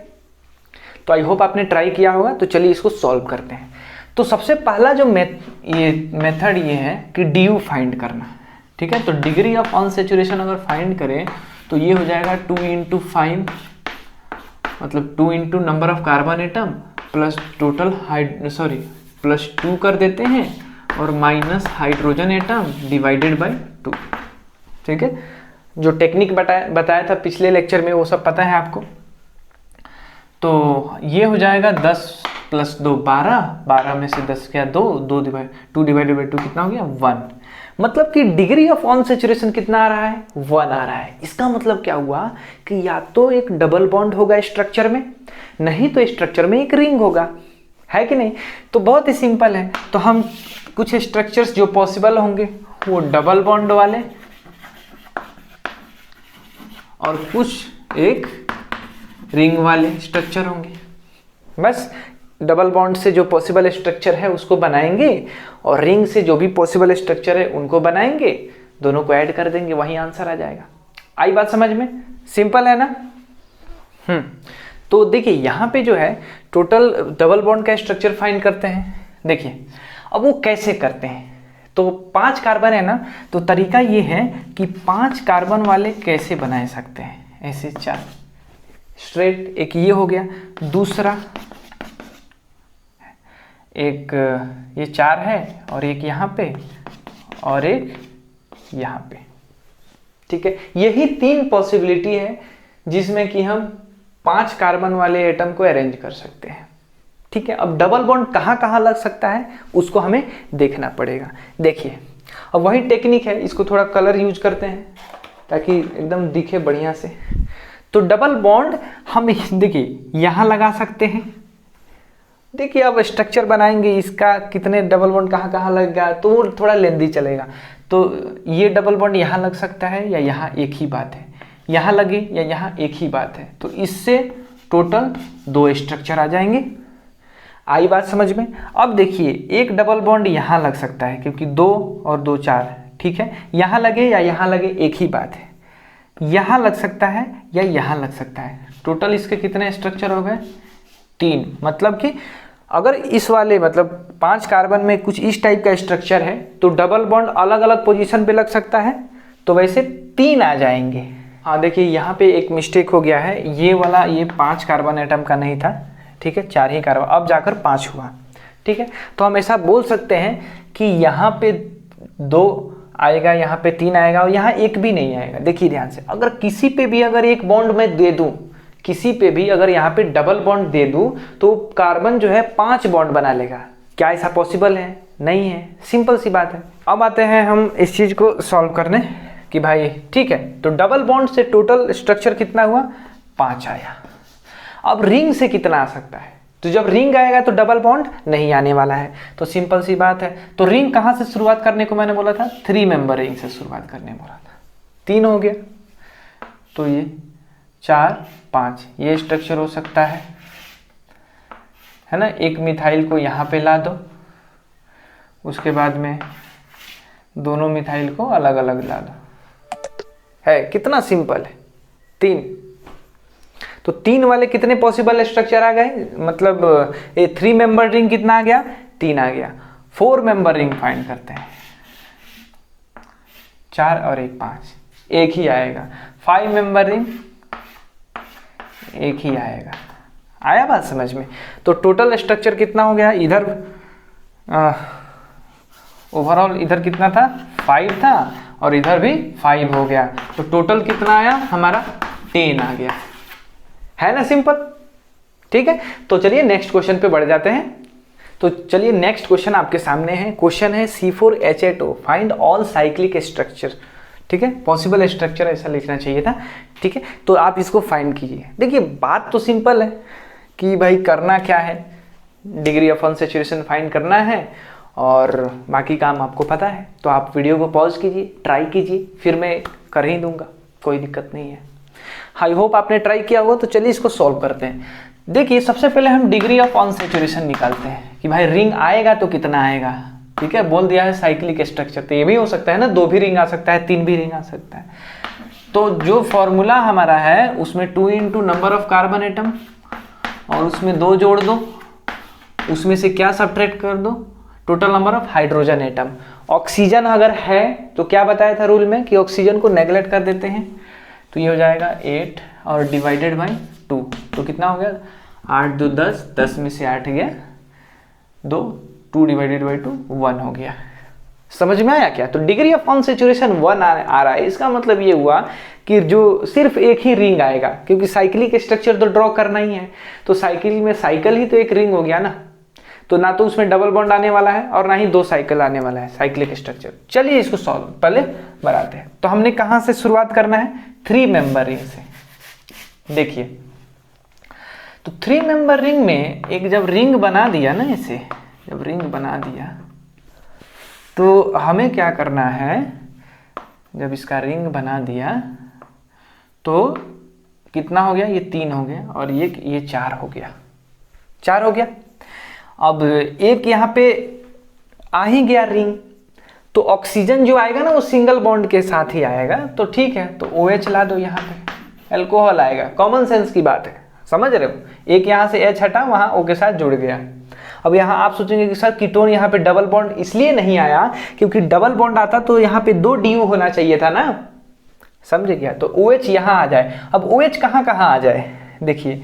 तो आई होप आपने ट्राई किया होगा। तो चलिए इसको सॉल्व करते हैं। तो सबसे पहला जो मेथड ये है कि DU फाइंड करना, ठीक है। तो डिग्री ऑफ अनसैचुरेशन अगर फाइंड करें तो ये हो जाएगा 2 × 5, मतलब 2 × number of carbon atom plus total plus 2 कर देते हैं और minus hydrogen atom divided by 2, ठीक है। जो टेक्निक बताया था पिछले लेक्चर में वो सब पता है आपको। तो ये हो जाएगा 10 + 2 12, 12 में से 10 क्या 2 2 डिवाइडेड बाई 2 कितना हो गया? 1। मतलब कि डिग्री ऑफ अनसैचुरेशन कितना आ रहा है? 1 आ रहा है। इसका मतलब क्या हुआ कि या तो एक डबल बॉन्ड होगा स्ट्रक्चर में, नहीं तो स्ट्रक्चर में एक रिंग होगा, है कि नहीं। तो बहुत ही सिंपल है। तो हम कुछ स्ट्रक्चर्स जो पॉसिबल होंगे वो डबल बॉन्ड वाले और कुछ एक रिंग वाले स्ट्रक्चर होंगे। बस डबल बॉन्ड से जो पॉसिबल स्ट्रक्चर है उसको बनाएंगे और रिंग से जो भी पॉसिबल स्ट्रक्चर है उनको बनाएंगे, दोनों को ऐड कर देंगे, वही आंसर आ जाएगा। आई बात समझ में? सिंपल है ना। तो देखिए यहाँ पे जो है टोटल डबल बॉन्ड का स्ट्रक्चर फाइंड करते हैं। देखिए अब वो कैसे करते हैं, तो 5 कार्बन है ना, तो तरीका ये है कि 5 कार्बन वाले कैसे बना सकते हैं, ऐसे 4 स्ट्रेट, एक ये हो गया, दूसरा एक ये 4 है और एक यहाँ पे और एक यहाँ पे, ठीक है। यही 3 पॉसिबिलिटी है जिसमें कि हम 5 कार्बन वाले एटम को अरेंज कर सकते हैं, ठीक है। अब डबल बॉन्ड कहाँ कहाँ लग सकता है उसको हमें देखना पड़ेगा। देखिए अब वही टेक्निक है, इसको थोड़ा कलर यूज करते हैं ताकि एकदम दिखे बढ़िया से। तो डबल बॉन्ड हम देखिए यहाँ लगा सकते हैं। देखिए अब स्ट्रक्चर बनाएंगे इसका, कितने डबल बॉन्ड कहाँ कहाँ लगेगा तो वो थोड़ा लेंदी चलेगा। तो ये डबल बॉन्ड यहाँ लग सकता है या यहाँ, एक ही बात है, यहाँ लगे या यहाँ, एक ही बात है। तो इससे टोटल 2 स्ट्रक्चर आ जाएंगे। आई बात समझ में? अब देखिए एक डबल बॉन्ड यहाँ लग सकता है क्योंकि 2 और 2 4, ठीक है। यहाँ लगे या यहाँ लगे एक ही बात है। यहाँ लग सकता है या यहाँ लग सकता है। टोटल इसके कितने स्ट्रक्चर हो गए? 3। मतलब कि अगर इस वाले मतलब 5 कार्बन में कुछ इस टाइप का स्ट्रक्चर है तो डबल बॉन्ड अलग अलग पोजीशन पे लग सकता है, तो वैसे 3 आ जाएंगे। हाँ देखिए यहाँ पे एक मिस्टेक हो गया है, ये वाला ये 5 कार्बन एटम का नहीं था, ठीक है, 4 ही कार्बन, अब जाकर 5 हुआ, ठीक है। तो हम ऐसा बोल सकते हैं कि यहाँ पे 2 आएगा, यहाँ पे 3 आएगा और यहाँ एक भी नहीं आएगा। देखिए ध्यान से, अगर किसी पे भी अगर एक बॉन्ड मैं दे दूँ, किसी पे भी अगर यहाँ पे डबल बॉन्ड दे दूँ तो कार्बन जो है 5 बॉन्ड बना लेगा। क्या ऐसा पॉसिबल है? नहीं है, सिंपल सी बात है। अब आते हैं हम इस चीज़ को सॉल्व करने कि भाई ठीक है, तो डबल बॉन्ड से टोटल स्ट्रक्चर कितना हुआ? 5 आया। अब रिंग से कितना आ सकता है? तो जब रिंग आएगा तो डबल बॉन्ड नहीं आने वाला है, तो सिंपल सी बात है। तो रिंग कहाँ से शुरुआत करने को मैंने बोला था? 3 मेंबर रिंग से शुरुआत करने बोला था। 3 हो गया, तो ये 4 5 ये स्ट्रक्चर हो सकता है ना। एक मिथाइल को यहाँ पे ला दो, उसके बाद में दोनों मिथाइल को अलग अलग ला दो, है कितना सिंपल है। 3, तो 3 वाले कितने पॉसिबल स्ट्रक्चर आ गए? मतलब ये 3 मेंबर रिंग कितना आ गया? 3 आ गया। 4 मेंबर रिंग फाइंड करते हैं, 4 और 1 5, एक ही आएगा। 5 मेंबर रिंग एक ही आएगा। आया बात समझ में? तो टोटल स्ट्रक्चर कितना हो गया? इधर ओवरऑल इधर कितना था? 5 था और इधर भी 5 हो गया, तो टोटल कितना आया हमारा? 10 आ गया, है ना सिंपल, ठीक है। तो चलिए नेक्स्ट क्वेश्चन पे बढ़ जाते हैं। तो चलिए नेक्स्ट क्वेश्चन आपके सामने है। क्वेश्चन है C4H8O find all cyclic structure, ठीक है, पॉसिबल स्ट्रक्चर ऐसा लिखना चाहिए था, ठीक है। तो आप इसको फाइंड कीजिए। देखिए बात तो सिंपल है कि भाई करना क्या है, डिग्री ऑफ अनसैचुरेशन फाइंड करना है और बाकी काम आपको पता है। तो आप वीडियो को पॉज कीजिए, ट्राई कीजिए, फिर मैं कर ही दूंगा, कोई दिक्कत नहीं है। आई होप आपने ट्राई किया होगा। तो चलिए इसको सॉल्व करते हैं। देखिए सबसे पहले हम डिग्री ऑफ अनसैचुरेशन निकालते हैं कि भाई रिंग आएगा तो कितना आएगा, ठीक है। बोल दिया है साइक्लिक स्ट्रक्चर, तो ये भी हो सकता है ना, 2 भी रिंग आ सकता है, 3 भी रिंग आ सकता है। तो जो फॉर्मूला हमारा है उसमें 2 into number of carbon atom और उसमें 2 जोड़ दो, उसमें से क्या सब्ट्रैक्ट कर दो? Total number of hydrogen atom. Oxygen अगर है तो क्या बताया था रूल में कि ऑक्सीजन को नेग्लेक्ट कर देते हैं, तो ये हो जाएगा 8 और डिवाइडेड बाई 2, तो कितना हो गया? 8 2 10, 10 में से 8 गया 2, 2 डिवाइडेड बाई 2 1 हो गया। समझ में आया क्या? तो डिग्री ऑफ अनसैचुरेशन 1 आ रहा है। इसका मतलब ये हुआ कि जो सिर्फ एक ही रिंग आएगा, क्योंकि साइक्लिक स्ट्रक्चर तो ड्रॉ करना ही है, तो साइकिल में साइकिल ही तो एक रिंग हो गया ना, तो ना तो उसमें डबल बॉन्ड आने वाला है और ना ही 2 साइकिल आने वाला है साइक्लिक स्ट्रक्चर। चलिए इसको सॉल्व पहले बनाते हैं। तो हमने कहाँ से शुरुआत करना है? 3 मेंबर रिंग से। देखिए तो 3 मेंबर रिंग में एक जब रिंग बना दिया ना, इसे जब रिंग बना दिया तो हमें क्या करना है? जब इसका रिंग बना दिया तो कितना हो गया? ये 3 हो गया और ये 4 हो गया, 4 हो गया। अब एक यहाँ पे आ ही गया रिंग, तो ऑक्सीजन जो आएगा ना वो सिंगल बॉन्ड के साथ ही आएगा, तो ठीक है, तो OH ला दो, यहाँ पे अल्कोहल आएगा। कॉमन सेंस की बात है, समझ रहे हो? एक यहाँ से H हटा, वहाँ O के साथ जुड़ गया। अब यहाँ आप सोचेंगे कि सर कीटोन यहाँ पे डबल बॉन्ड इसलिए नहीं आया क्योंकि डबल बॉन्ड आता तो यहाँ पे 2 DU होना चाहिए था ना, समझे क्या? तो OH यहाँ आ जाए। अब OH कहाँ कहाँ आ जाए, देखिए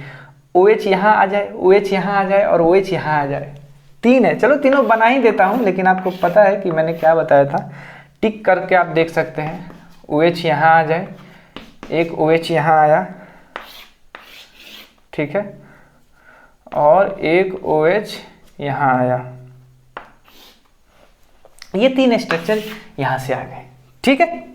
OH यहाँ आ जाए, OH यहाँ आ जाए और OH यहाँ आ जाए, 3 है। चलो तीनों बना ही देता हूँ, लेकिन आपको पता है कि मैंने क्या बताया था, टिक करके आप देख सकते हैं। OH यहाँ आ जाए, एक OH यहाँ आया, ठीक है, और एक OH यहाँ आया, ये 3 स्ट्रक्चर यहाँ से आ गए, ठीक है।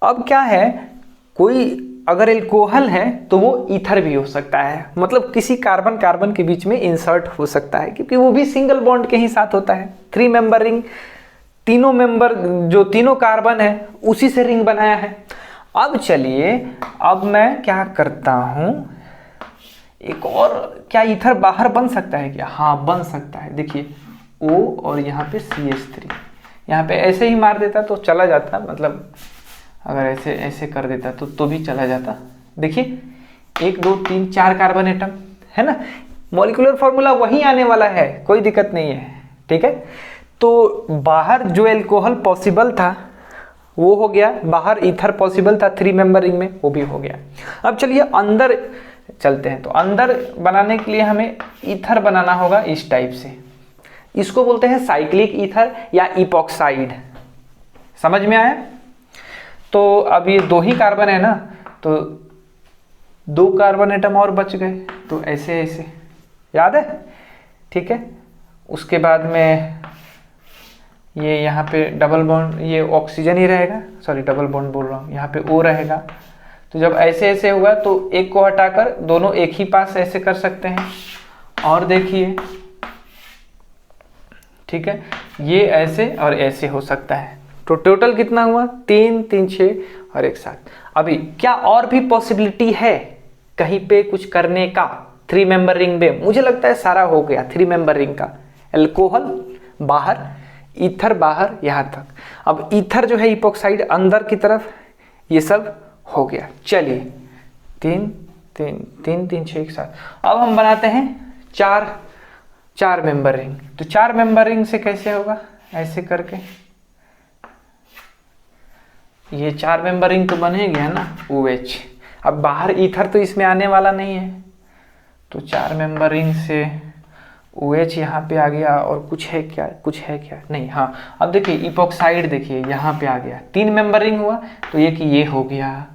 अब क्या है, कोई अगर एल्कोहल है तो वो ईथर भी हो सकता है, मतलब किसी कार्बन कार्बन के बीच में इंसर्ट हो सकता है, क्योंकि वो भी सिंगल बॉन्ड के ही साथ होता है। 3 मेंबर रिंग, तीनों मेंबर जो तीनों कार्बन है उसी से रिंग बनाया है। अब चलिए, अब मैं क्या करता हूँ, एक और, क्या ईथर बाहर बन सकता है क्या? हाँ बन सकता है। देखिए O और यहाँ पे CH3, यहाँ पे ऐसे ही मार देता तो चला जाता, मतलब अगर ऐसे ऐसे कर देता तो भी चला जाता। देखिए 1 2 3 4 कार्बन एटम है ना, मॉलिक्यूलर फॉर्मूला वही आने वाला है, कोई दिक्कत नहीं है, ठीक है। तो बाहर जो एल्कोहल पॉसिबल था वो हो गया, बाहर ईथर पॉसिबल था 3 मेंबर रिंग में, वो भी हो गया। अब चलिए अंदर चलते हैं। तो अंदर बनाने के लिए हमें ईथर बनाना होगा इस टाइप से, इसको बोलते हैं साइक्लिक ईथर या इपॉक्साइड, समझ में आया? तो अब ये 2 ही कार्बन है ना, तो 2 कार्बन एटम और बच गए, तो ऐसे ऐसे, याद है, ठीक है। उसके बाद में ये यहाँ पे डबल बॉन्ड, ये ऑक्सीजन ही रहेगा, सॉरी डबल बॉन्ड बोल रहा हूँ, यहाँ पे O रहेगा। तो जब ऐसे ऐसे हुआ तो एक को हटाकर दोनों एक ही पास ऐसे कर सकते हैं, और देखिए, ठीक है, ये ऐसे और ऐसे हो सकता है। तो टोटल कितना हुआ, 3 3 6 और एक साथ। अभी क्या और भी पॉसिबिलिटी है कहीं पे कुछ करने का 3 मेंबर रिंग में? मुझे लगता है सारा हो गया 3 मेंबर रिंग का। एल्कोहल बाहर, ईथर बाहर, यहाँ तक। अब ईथर जो है इपॉक्साइड अंदर की तरफ, ये सब हो गया। चलिए 3 3 3 3 6 एक साथ। अब हम बनाते हैं 4 मेंबर रिंग। तो 4 मेंबर रिंग से कैसे होगा, ऐसे करके ये 4 मेंबर रिंग तो बनेगी है ना, OH। अब बाहर ईथर तो इसमें आने वाला नहीं है, तो 4 मेंबर रिंग से OH यहाँ पे आ गया, और कुछ है क्या, कुछ है क्या, नहीं। हाँ अब देखिए इपॉक्साइड, देखिए यहाँ पे आ गया, 3 मेंबर रिंग हुआ, तो ये कि ये हो गया,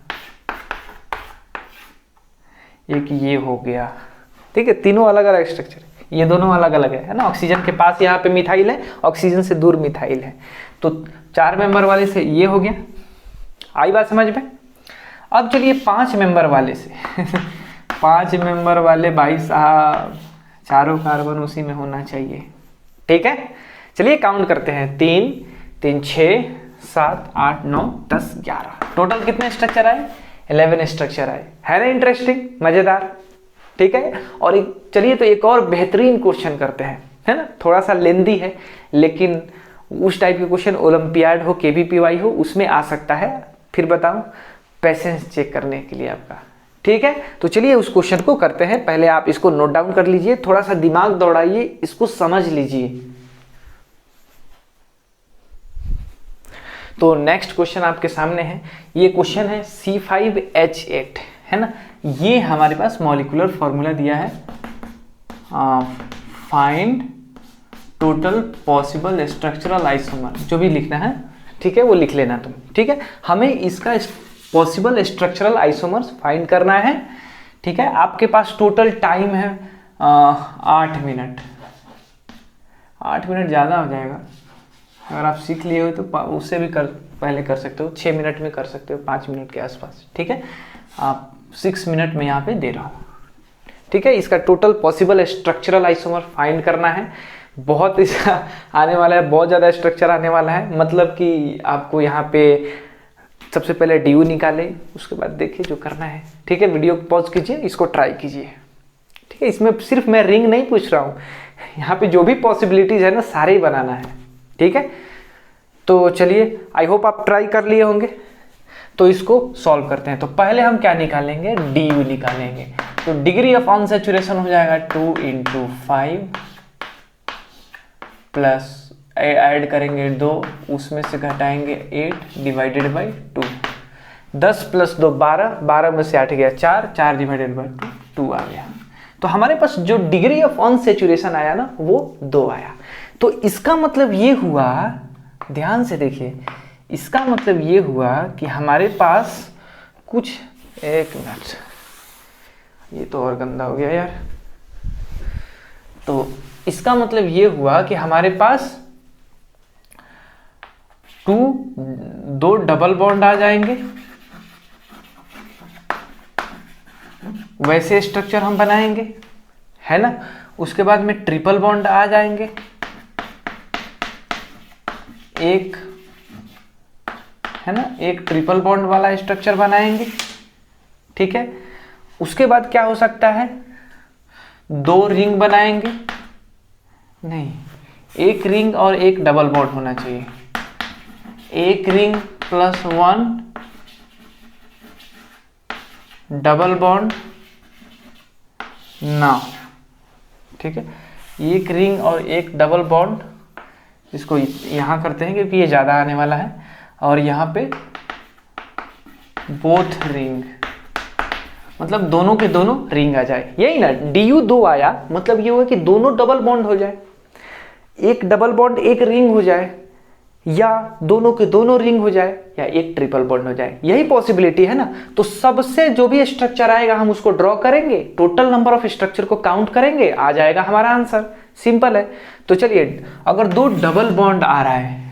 ये कि ये हो गया, ठीक है। तीनों अलग अलग स्ट्रक्चर, ये दोनों अलग अलग है ना। ऑक्सीजन के पास यहाँ पे मिथाइल है, ऑक्सीजन से दूर मिथाइल है, तो 4 मेंबर वाले से ये हो गया। आई बात समझ में? अब चलिए 5 मेंबर वाले से 5 मेंबर वाले भाई साहब, चारों कार्बन उसी में होना चाहिए, ठीक है। चलिए काउंट करते हैं, 3 3 6 7 8 9 10 11, टोटल कितने स्ट्रक्चर आए, 11 स्ट्रक्चर आए। है ना इंटरेस्टिंग, मजेदार, ठीक है। और चलिए तो एक और बेहतरीन क्वेश्चन करते हैं, है ना, थोड़ा सा लेंदी है, लेकिन उस टाइप के क्वेश्चन ओलंपियाड हो, KVPY हो, उसमें आ सकता है। फिर बताऊं, पेशेंस चेक करने के लिए आपका, ठीक है। तो चलिए उस क्वेश्चन को करते हैं। पहले आप इसको नोट डाउन कर लीजिए, थोड़ा सा दिमाग दौड़ाइए, इसको समझ लीजिए। तो नेक्स्ट क्वेश्चन आपके सामने है, ये क्वेश्चन है C5H8, है ना। ये हमारे पास मॉलिक्यूलर फॉर्मूला दिया है, find total possible structural isomer, जो भी लिखना है, ठीक है, वो लिख लेना तुम, ठीक है। हमें इसका पॉसिबल स्ट्रक्चरल आइसोमर्स फाइंड करना है, ठीक है। आपके पास टोटल टाइम है 8 मिनट। 8 मिनट ज़्यादा हो जाएगा, अगर आप सीख लिए हो तो उससे भी पहले कर सकते हो, 6 मिनट में कर सकते हो, 5 मिनट के आसपास, ठीक है। आप 6 मिनट में यहाँ पे दे रहा हूँ, ठीक है। इसका total possible structural isomer find करना है। बहुत इसका आने वाला है, बहुत ज़्यादा स्ट्रक्चर आने वाला है, मतलब कि आपको यहाँ पे सबसे पहले DU निकाले, उसके बाद देखिए जो करना है, ठीक है। वीडियो पॉज कीजिए, इसको ट्राई कीजिए, ठीक है। इसमें सिर्फ मैं रिंग नहीं पूछ रहा हूँ, यहाँ पे जो भी पॉसिबिलिटीज़ है ना, सारे ही बनाना है, ठीक है। तो चलिए, आई होप आप ट्राई कर लिए होंगे। तो इसको सॉल्व करते हैं। तो पहले हम क्या निकालेंगे, DU निकालेंगे। तो डिग्री ऑफ अनसैचुरेशन हो जाएगा 2 × 5 प्लस ऐड करेंगे 2, उसमें से घटाएंगे 8 डिवाइडेड बाई 2, 10 प्लस 2 12, 12 में से 8 गया 4, 4 डिवाइडेड बाई 2 आ गया। तो हमारे पास जो डिग्री ऑफ अनसैचुरेशन आया ना वो 2 आया। तो इसका मतलब ये हुआ, ध्यान से देखिए, इसका मतलब ये हुआ कि हमारे पास कुछ, एक मिनट, ये तो और गंदा हो गया यार। तो इसका मतलब ये हुआ कि हमारे पास 2 डबल बॉन्ड आ जाएंगे, वैसे स्ट्रक्चर हम बनाएंगे, है ना। उसके बाद में ट्रिपल बॉन्ड आ जाएंगे, एक, है ना, एक ट्रिपल बॉन्ड वाला स्ट्रक्चर बनाएंगे, ठीक है। उसके बाद क्या हो सकता है, 2 रिंग बनाएंगे, नहीं, एक रिंग और एक डबल बॉन्ड होना चाहिए, एक रिंग प्लस 1 डबल बॉन्ड ना, ठीक है। एक रिंग और एक डबल बॉन्ड, इसको यहाँ करते हैं क्योंकि ये ज़्यादा आने वाला है, और यहाँ पे बोथ रिंग, मतलब दोनों के दोनों रिंग आ जाए, यही ना, DU2 आया, मतलब ये हुआ कि दोनों डबल बॉन्ड हो जाए, एक डबल बॉन्ड एक रिंग हो जाए, या दोनों के दोनों रिंग हो जाए, या एक ट्रिपल बॉन्ड हो जाए, यही पॉसिबिलिटी है ना। तो सबसे जो भी स्ट्रक्चर आएगा हम उसको ड्रॉ करेंगे, टोटल नंबर ऑफ स्ट्रक्चर को काउंट करेंगे, आ जाएगा हमारा आंसर, सिंपल है। तो चलिए, अगर 2 डबल बॉन्ड आ रहा है,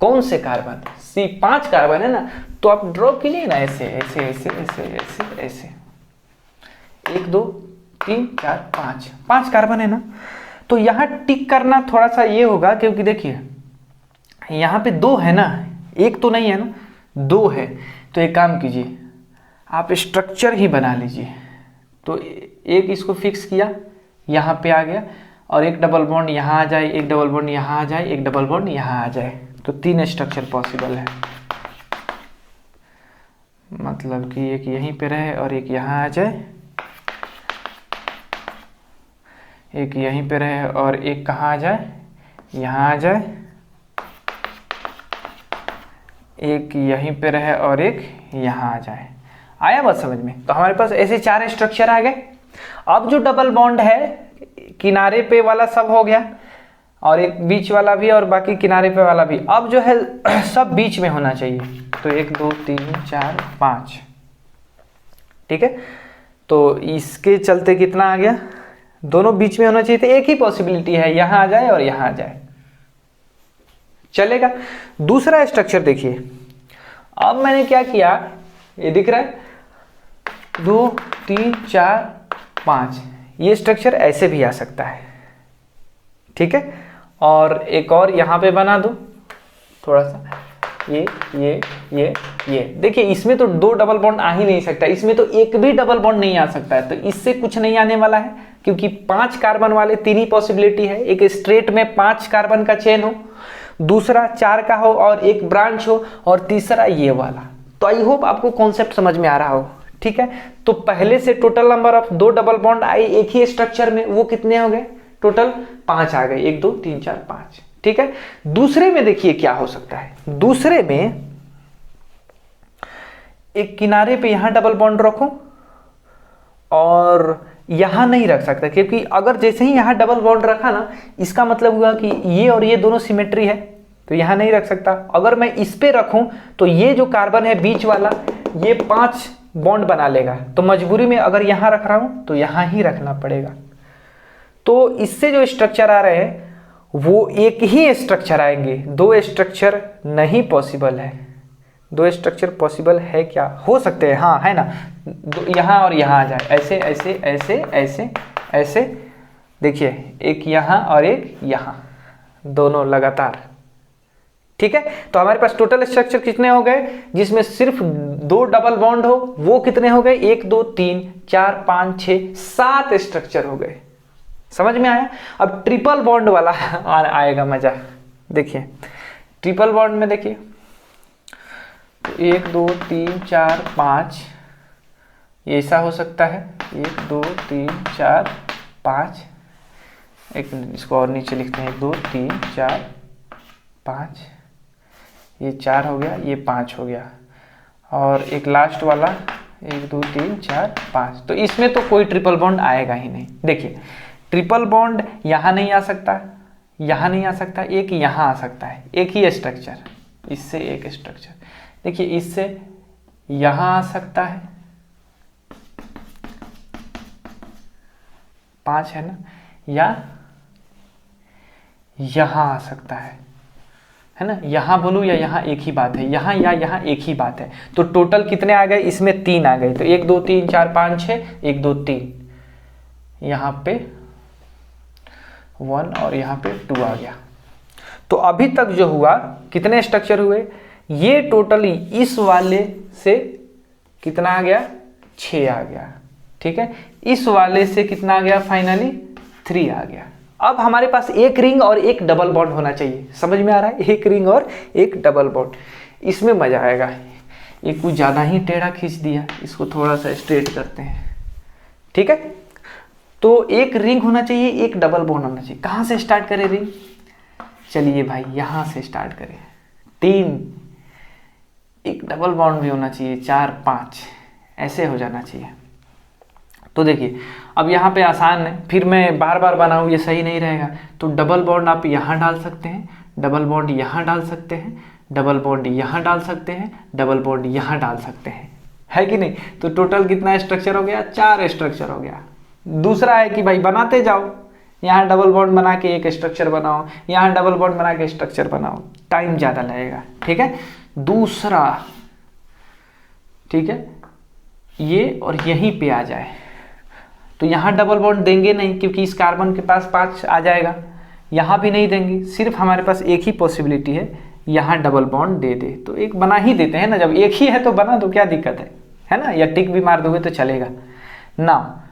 कौन से कार्बन, C5 कार्बन है ना, तो आप ड्रॉ कीजिए ना, ऐसे ऐसे ऐसे ऐसे ऐसे ऐसे, 1 2 3 4 5, 5 कार्बन है ना। तो यहाँ टिक करना थोड़ा सा ये होगा, क्योंकि देखिए यहाँ पे 2 है ना, एक तो नहीं है ना, 2 है। तो एक काम कीजिए, आप स्ट्रक्चर ही बना लीजिए। तो एक इसको फिक्स किया, यहाँ पे आ गया, और एक डबल बॉन्ड यहाँ आ जाए, एक डबल बॉन्ड यहाँ आ जाए, एक डबल बॉन्ड यहाँ आ जाए, तो 3 स्ट्रक्चर पॉसिबल है। मतलब कि एक यहीं पे रहे और एक यहाँ आ जाए, एक यहीं पे रहे और एक कहाँ आ जाए, यहाँ आ जाए, एक यहीं पे रहे और एक यहाँ आ जाए। आया बात समझ में। तो हमारे पास ऐसे 4 स्ट्रक्चर आ गए। अब जो डबल बॉन्ड है, किनारे पे वाला सब हो गया, और एक बीच वाला भी, और बाकी किनारे पे वाला भी। अब जो है सब बीच में होना चाहिए। तो 1 2 3 4 5, ठीक है। तो इसके चलते कितना आ गया, दोनों बीच में होना चाहिए। तो एक ही पॉसिबिलिटी है, यहाँ आ जाए और यहाँ आ जाए, चलेगा। दूसरा स्ट्रक्चर देखिए, अब मैंने क्या किया, ये दिख रहा है 2 3 4 5, ये स्ट्रक्चर ऐसे भी आ सकता है, ठीक है। और एक और यहाँ पे बना दो थोड़ा सा, ये देखिए, इसमें तो 2 डबल बॉन्ड आ ही नहीं सकता, इसमें तो एक भी डबल बॉन्ड नहीं आ सकता है। तो इससे कुछ नहीं आने वाला है, क्योंकि 5 कार्बन वाले 3 ही पॉसिबिलिटी है, एक स्ट्रेट में 5 कार्बन का चेन हो, दूसरा 4 का हो और एक ब्रांच हो, और तीसरा ये वाला। तो आई होप आपको कॉन्सेप्ट समझ में आ रहा हो, ठीक है। तो पहले से total number of 2 double bond आए एक ही स्ट्रक्चर में, वो कितने हो गए, टोटल 5 आ गए, 1 2 3 4 5, ठीक है। दूसरे में देखिए क्या हो सकता है, दूसरे में एक किनारे पे यहां डबल बॉन्ड रखो और यहां नहीं रख सकता, क्योंकि अगर जैसे ही यहां डबल बॉन्ड रखा ना, इसका मतलब हुआ कि ये और ये दोनों सिमेट्री है, तो यहां नहीं रख सकता। अगर मैं इस पे रखूं तो ये जो कार्बन है बीच वाला, ये 5 बॉन्ड बना लेगा, तो मजबूरी में अगर यहां रख रहा हूं तो यहां ही रखना पड़ेगा। तो इससे जो स्ट्रक्चर आ रहे हैं वो एक ही स्ट्रक्चर आएंगे, 2 स्ट्रक्चर नहीं पॉसिबल है। 2 स्ट्रक्चर पॉसिबल है क्या, हो सकते हैं, हाँ है ना, यहाँ और यहाँ आ जाए, ऐसे ऐसे ऐसे ऐसे ऐसे, देखिए एक यहाँ और एक यहाँ, दोनों लगातार, ठीक है। तो हमारे पास टोटल स्ट्रक्चर कितने हो गए, जिसमें सिर्फ 2 डबल बॉन्ड हो, वो कितने हो गए, 1 2 3 4 5 6 7 स्ट्रक्चर हो गए। समझ में आया। अब ट्रिपल बॉन्ड वाला आएगा मजा, देखिए ट्रिपल बॉन्ड में देखिए 1 2 3 4 5, ऐसा हो सकता है, 1 2 3 4 5, एक मिनट, इसको और नीचे लिखते हैं, 1 2 3 4 5, ये 4 हो गया, ये 5 हो गया, और एक लास्ट वाला 1 2 3 4 5। तो इसमें तो कोई ट्रिपल बॉन्ड आएगा ही नहीं। देखिए ट्रिपल बॉन्ड यहाँ नहीं आ सकता, यहाँ नहीं आ सकता, एक यहाँ आ सकता है, एक ही स्ट्रक्चर, इससे एक स्ट्रक्चर। देखिए इससे यहाँ आ सकता है, 5 है ना, या यहाँ आ सकता है ना, यहाँ बोलूँ या यहाँ, एक ही बात है, यहाँ या यहाँ एक ही बात है। तो टोटल कितने आ गए इसमें, 3 आ गए। तो 1 2 3 4 5 6, 1 2 3, यहाँ पे 1 और यहाँ पे 2 आ गया। तो अभी तक जो हुआ, कितने स्ट्रक्चर हुए, ये टोटली इस वाले से कितना आ गया, 6 आ गया, ठीक है। इस वाले से कितना आ गया, फाइनली 3 आ गया। अब हमारे पास एक रिंग और एक डबल बॉन्ड होना चाहिए, समझ में आ रहा है, एक रिंग और एक डबल बॉन्ड, इसमें मजा आएगा। ये कुछ ज़्यादा ही टेढ़ा खींच दिया, इसको थोड़ा सा स्ट्रेट करते हैं, ठीक है। तो एक रिंग होना चाहिए, एक डबल बॉन्ड होना चाहिए। कहाँ से स्टार्ट करें रिंग, चलिए भाई यहाँ से स्टार्ट करें, 3, एक डबल बॉन्ड भी होना चाहिए, 4 5, ऐसे हो जाना चाहिए। तो देखिए अब यहाँ पे आसान है, फिर मैं बार बार बनाऊँ ये सही नहीं रहेगा। तो डबल बॉन्ड आप यहाँ डाल सकते हैं, डबल बॉन्ड यहाँ डाल सकते हैं, डबल बॉन्ड यहाँ डाल सकते हैं, डबल बॉन्ड यहाँ डाल सकते हैं, है कि नहीं। तो टोटल कितना स्ट्रक्चर हो गया, 4 स्ट्रक्चर हो गया। दूसरा है कि भाई बनाते जाओ, यहाँ डबल बॉन्ड बना के एक स्ट्रक्चर बनाओ, यहाँ डबल बॉन्ड बना के स्ट्रक्चर बनाओ, टाइम ज़्यादा लगेगा, ठीक है। दूसरा, ठीक है, ये और यहीं पे आ जाए, तो यहाँ डबल बॉन्ड देंगे नहीं क्योंकि इस कार्बन के पास 5 आ जाएगा, यहाँ भी नहीं देंगे, सिर्फ हमारे पास एक ही पॉसिबिलिटी है, यहाँ डबल बॉन्ड दे दे। तो एक बना ही देते हैं ना, जब एक ही है तो बना दो, क्या दिक्कत है ना, या टिक भी मार दोगे तो चलेगा ना।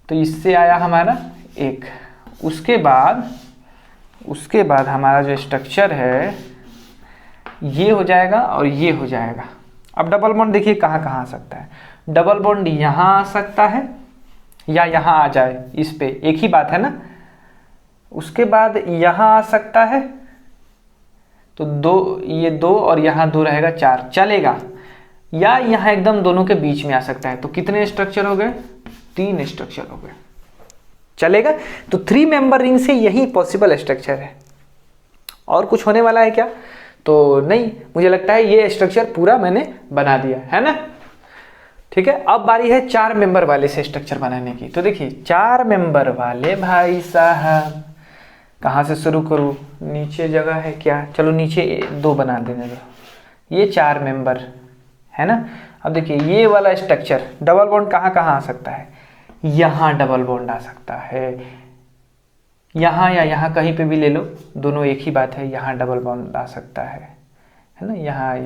तो इससे आया हमारा 1। उसके बाद हमारा जो स्ट्रक्चर है ये हो जाएगा और ये हो जाएगा। अब डबल बॉन्ड देखिए कहाँ कहाँ आ सकता है, डबल बॉन्ड यहाँ आ सकता है या यहाँ आ जाए, इस पे एक ही बात है ना। उसके बाद यहाँ आ सकता है, तो 2, ये 2 और यहाँ 2 रहेगा 4, चलेगा। या यहाँ एकदम दोनों के बीच में आ सकता है। तो कितने स्ट्रक्चर हो गए, 3 स्ट्रक्चर हो गए, चलेगा। तो 3 मेंबर रिंग से यही पॉसिबल स्ट्रक्चर है। और कुछ होने वाला है क्या, तो नहीं, मुझे लगता है ये स्ट्रक्चर पूरा मैंने बना दिया है ना, ठीक है। अब बारी है 4 मेंबर वाले से स्ट्रक्चर बनाने की। तो देखिए 4 मेंबर वाले भाई साहब, कहाँ से शुरू करूँ, नीचे जगह है क्या, चलो नीचे 2 बना देने दो, ये 4 मेंबर है ना। अब देखिए ये वाला स्ट्रक्चर, डबल बॉन्ड कहाँ कहाँ आ सकता है, यहाँ डबल बॉन्ड आ सकता है, यहाँ या यहाँ कहीं पे भी ले लो, दोनों एक ही बात है, यहाँ डबल बॉन्ड आ सकता है ना, यहाँ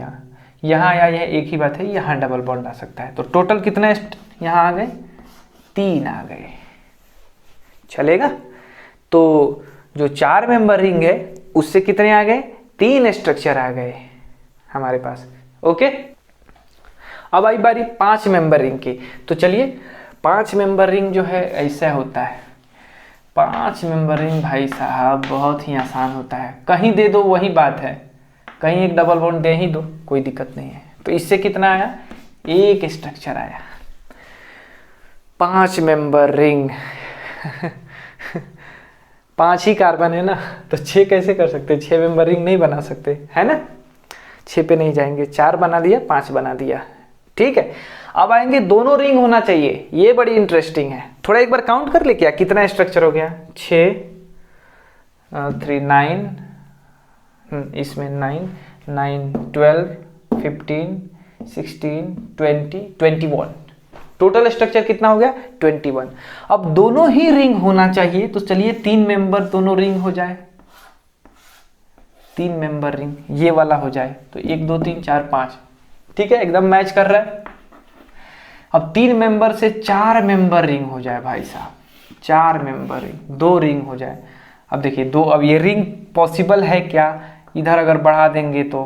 यहाँ या यह एक ही बात है, यहाँ डबल बॉन्ड आ सकता है। तो टोटल कितने यहाँ आ गए, 3 आ गए, चलेगा। तो जो 4 मेंबर रिंग है उससे कितने आ गए, 3 स्ट्रक्चर आ गए हमारे पास, ओके। अब आई बारी 5 मेंबर रिंग की। तो चलिए 5 मेंबर रिंग जो है ऐसा होता है, 5 मेंबर रिंग भाई साहब बहुत ही आसान होता है, कहीं दे दो वही बात है, कहीं एक डबल बॉन्ड दे ही दो, कोई दिक्कत नहीं है। तो इससे कितना आया, 1 स्ट्रक्चर आया। 5 मेंबर रिंग 5 ही कार्बन है ना, तो 6 कैसे कर सकते, 6 मेंबर रिंग नहीं बना सकते है ना, 6 पे नहीं जाएंगे, 4 बना दिया, 5 बना दिया, ठीक है। अब आएंगे दोनों रिंग होना चाहिए, ये बड़ी इंटरेस्टिंग है। थोड़ा एक बार काउंट कर ले, क्या कितना स्ट्रक्चर हो गया, 6 3 9, इसमें 9 9 12 15 16 20 21, टोटल स्ट्रक्चर कितना हो गया, 21। अब दोनों ही रिंग होना चाहिए, तो चलिए 3 मेंबर दोनों रिंग हो जाए, 3 मेंबर रिंग ये वाला हो जाए, तो 1 2 3 4 5, ठीक है, एकदम मैच कर रहा है। अब 3 मेंबर से 4 मेंबर रिंग हो जाए भाई साहब, 4 मेंबर रिंग, 2 रिंग हो जाए। अब देखिए 2, अब ये रिंग पॉसिबल है क्या, इधर अगर बढ़ा देंगे तो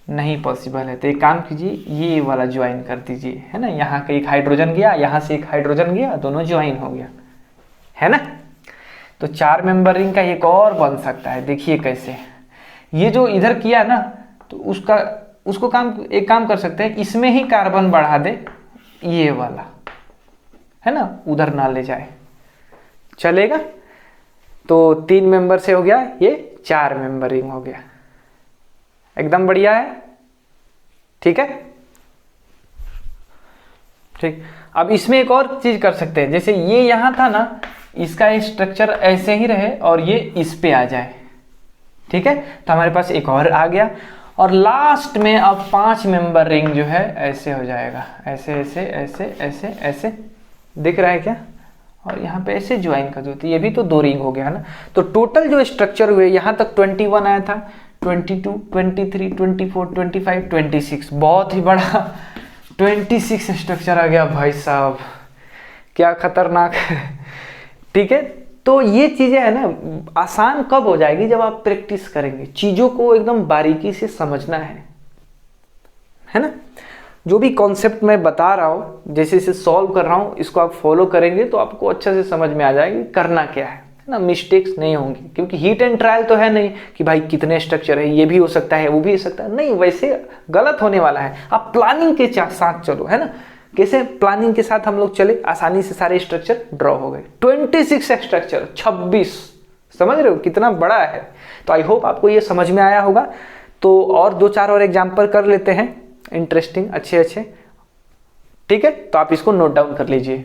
नहीं पॉसिबल है, तो एक काम कीजिए, ये वाला ज्वाइन कर दीजिए, है ना, यहाँ का एक हाइड्रोजन गया, यहाँ से एक हाइड्रोजन गया, दोनों ज्वाइन हो गया, है ना। तो 4 मेंबर रिंग का एक और बन सकता है। देखिए कैसे, ये जो इधर किया ना, तो उसको एक काम कर सकते हैं, इसमें ही कार्बन बढ़ा दे, ये वाला है ना, उधर ना ले जाए, चलेगा। तो 3 मेंबर से हो गया ये 4 मेंबर रिंग हो गया, एकदम बढ़िया है। ठीक है, ठीक। अब इसमें एक और चीज कर सकते हैं, जैसे ये यहां था ना, इसका स्ट्रक्चर ऐसे ही रहे और ये इस पे आ जाए। ठीक है, तो हमारे पास एक और आ गया। और लास्ट में अब 5 मेंबर रिंग जो है ऐसे हो जाएगा, ऐसे ऐसे ऐसे ऐसे ऐसे, दिख रहा है क्या? और यहाँ पे ऐसे ज्वाइन कर दो, ये भी तो 2 रिंग हो गया ना। तो टोटल जो स्ट्रक्चर हुए यहाँ तक 21 आया था, 22, 23, 24, 25, 26, बहुत ही बड़ा 26 स्ट्रक्चर आ गया भाई साहब, क्या खतरनाक है। ठीक है, तो ये चीजें है ना, आसान कब हो जाएगी? जब आप प्रैक्टिस करेंगे, चीजों को एकदम बारीकी से समझना है ना। जो भी कॉन्सेप्ट मैं बता रहा हूँ, जैसे इसे सॉल्व कर रहा हूँ, इसको आप फॉलो करेंगे तो आपको अच्छे से समझ में आ जाएगी करना क्या है ना। मिस्टेक्स नहीं होंगी, क्योंकि हीट एंड ट्रायल तो है नहीं कि भाई कितने स्ट्रक्चर है, ये भी हो सकता है वो भी हो सकता है, नहीं, वैसे गलत होने वाला है। आप प्लानिंग के साथ चलो, है ना। कैसे प्लानिंग के साथ हम लोग चले, आसानी से सारे स्ट्रक्चर ड्रॉ हो गए। 26 स्ट्रक्चर, 26, समझ रहे हो कितना बड़ा है। तो आई होप आपको ये समझ में आया होगा। तो और 2-4 और एग्जाम्पल कर लेते हैं, इंटरेस्टिंग, अच्छे अच्छे। ठीक है, तो आप इसको नोट डाउन कर लीजिए।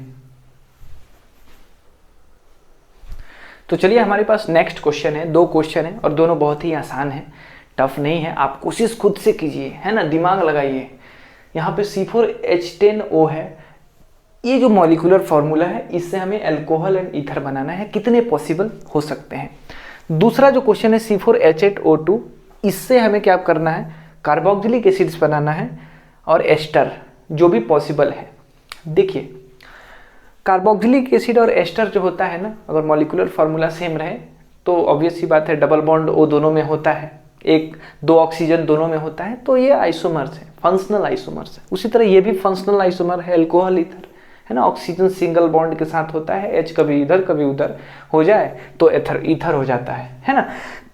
तो चलिए, हमारे पास नेक्स्ट क्वेश्चन है, 2 क्वेश्चन है और दोनों बहुत ही आसान है, टफ नहीं है। आप कोशिश खुद से कीजिए, है ना, दिमाग लगाइए। यहाँ पे C4H10O है, ये जो मॉलिक्यूलर फॉर्मूला है, इससे हमें अल्कोहल एंड ईथर बनाना है, कितने पॉसिबल हो सकते हैं। दूसरा जो क्वेश्चन है C4H8O2, इससे हमें क्या करना है, कार्बोक्सिलिक एसिड्स बनाना है और एस्टर, जो भी पॉसिबल है। देखिए, कार्बोक्सिलिक एसिड और एस्टर जो होता है ना, अगर मॉलिक्यूलर फार्मूला सेम रहे तो ऑब्वियस सी बात है, डबल बॉन्ड O दोनों में होता है, 1-2 ऑक्सीजन दोनों में होता है, तो ये आइसोमर्स है, फंक्शनल आइसोमर्स है। उसी तरह ये भी फंक्शनल आइसोमर है, अल्कोहल ईथर, है ना। ऑक्सीजन सिंगल बॉन्ड के साथ होता है, H कभी इधर कभी उधर हो जाए तो ईथर हो जाता है ना।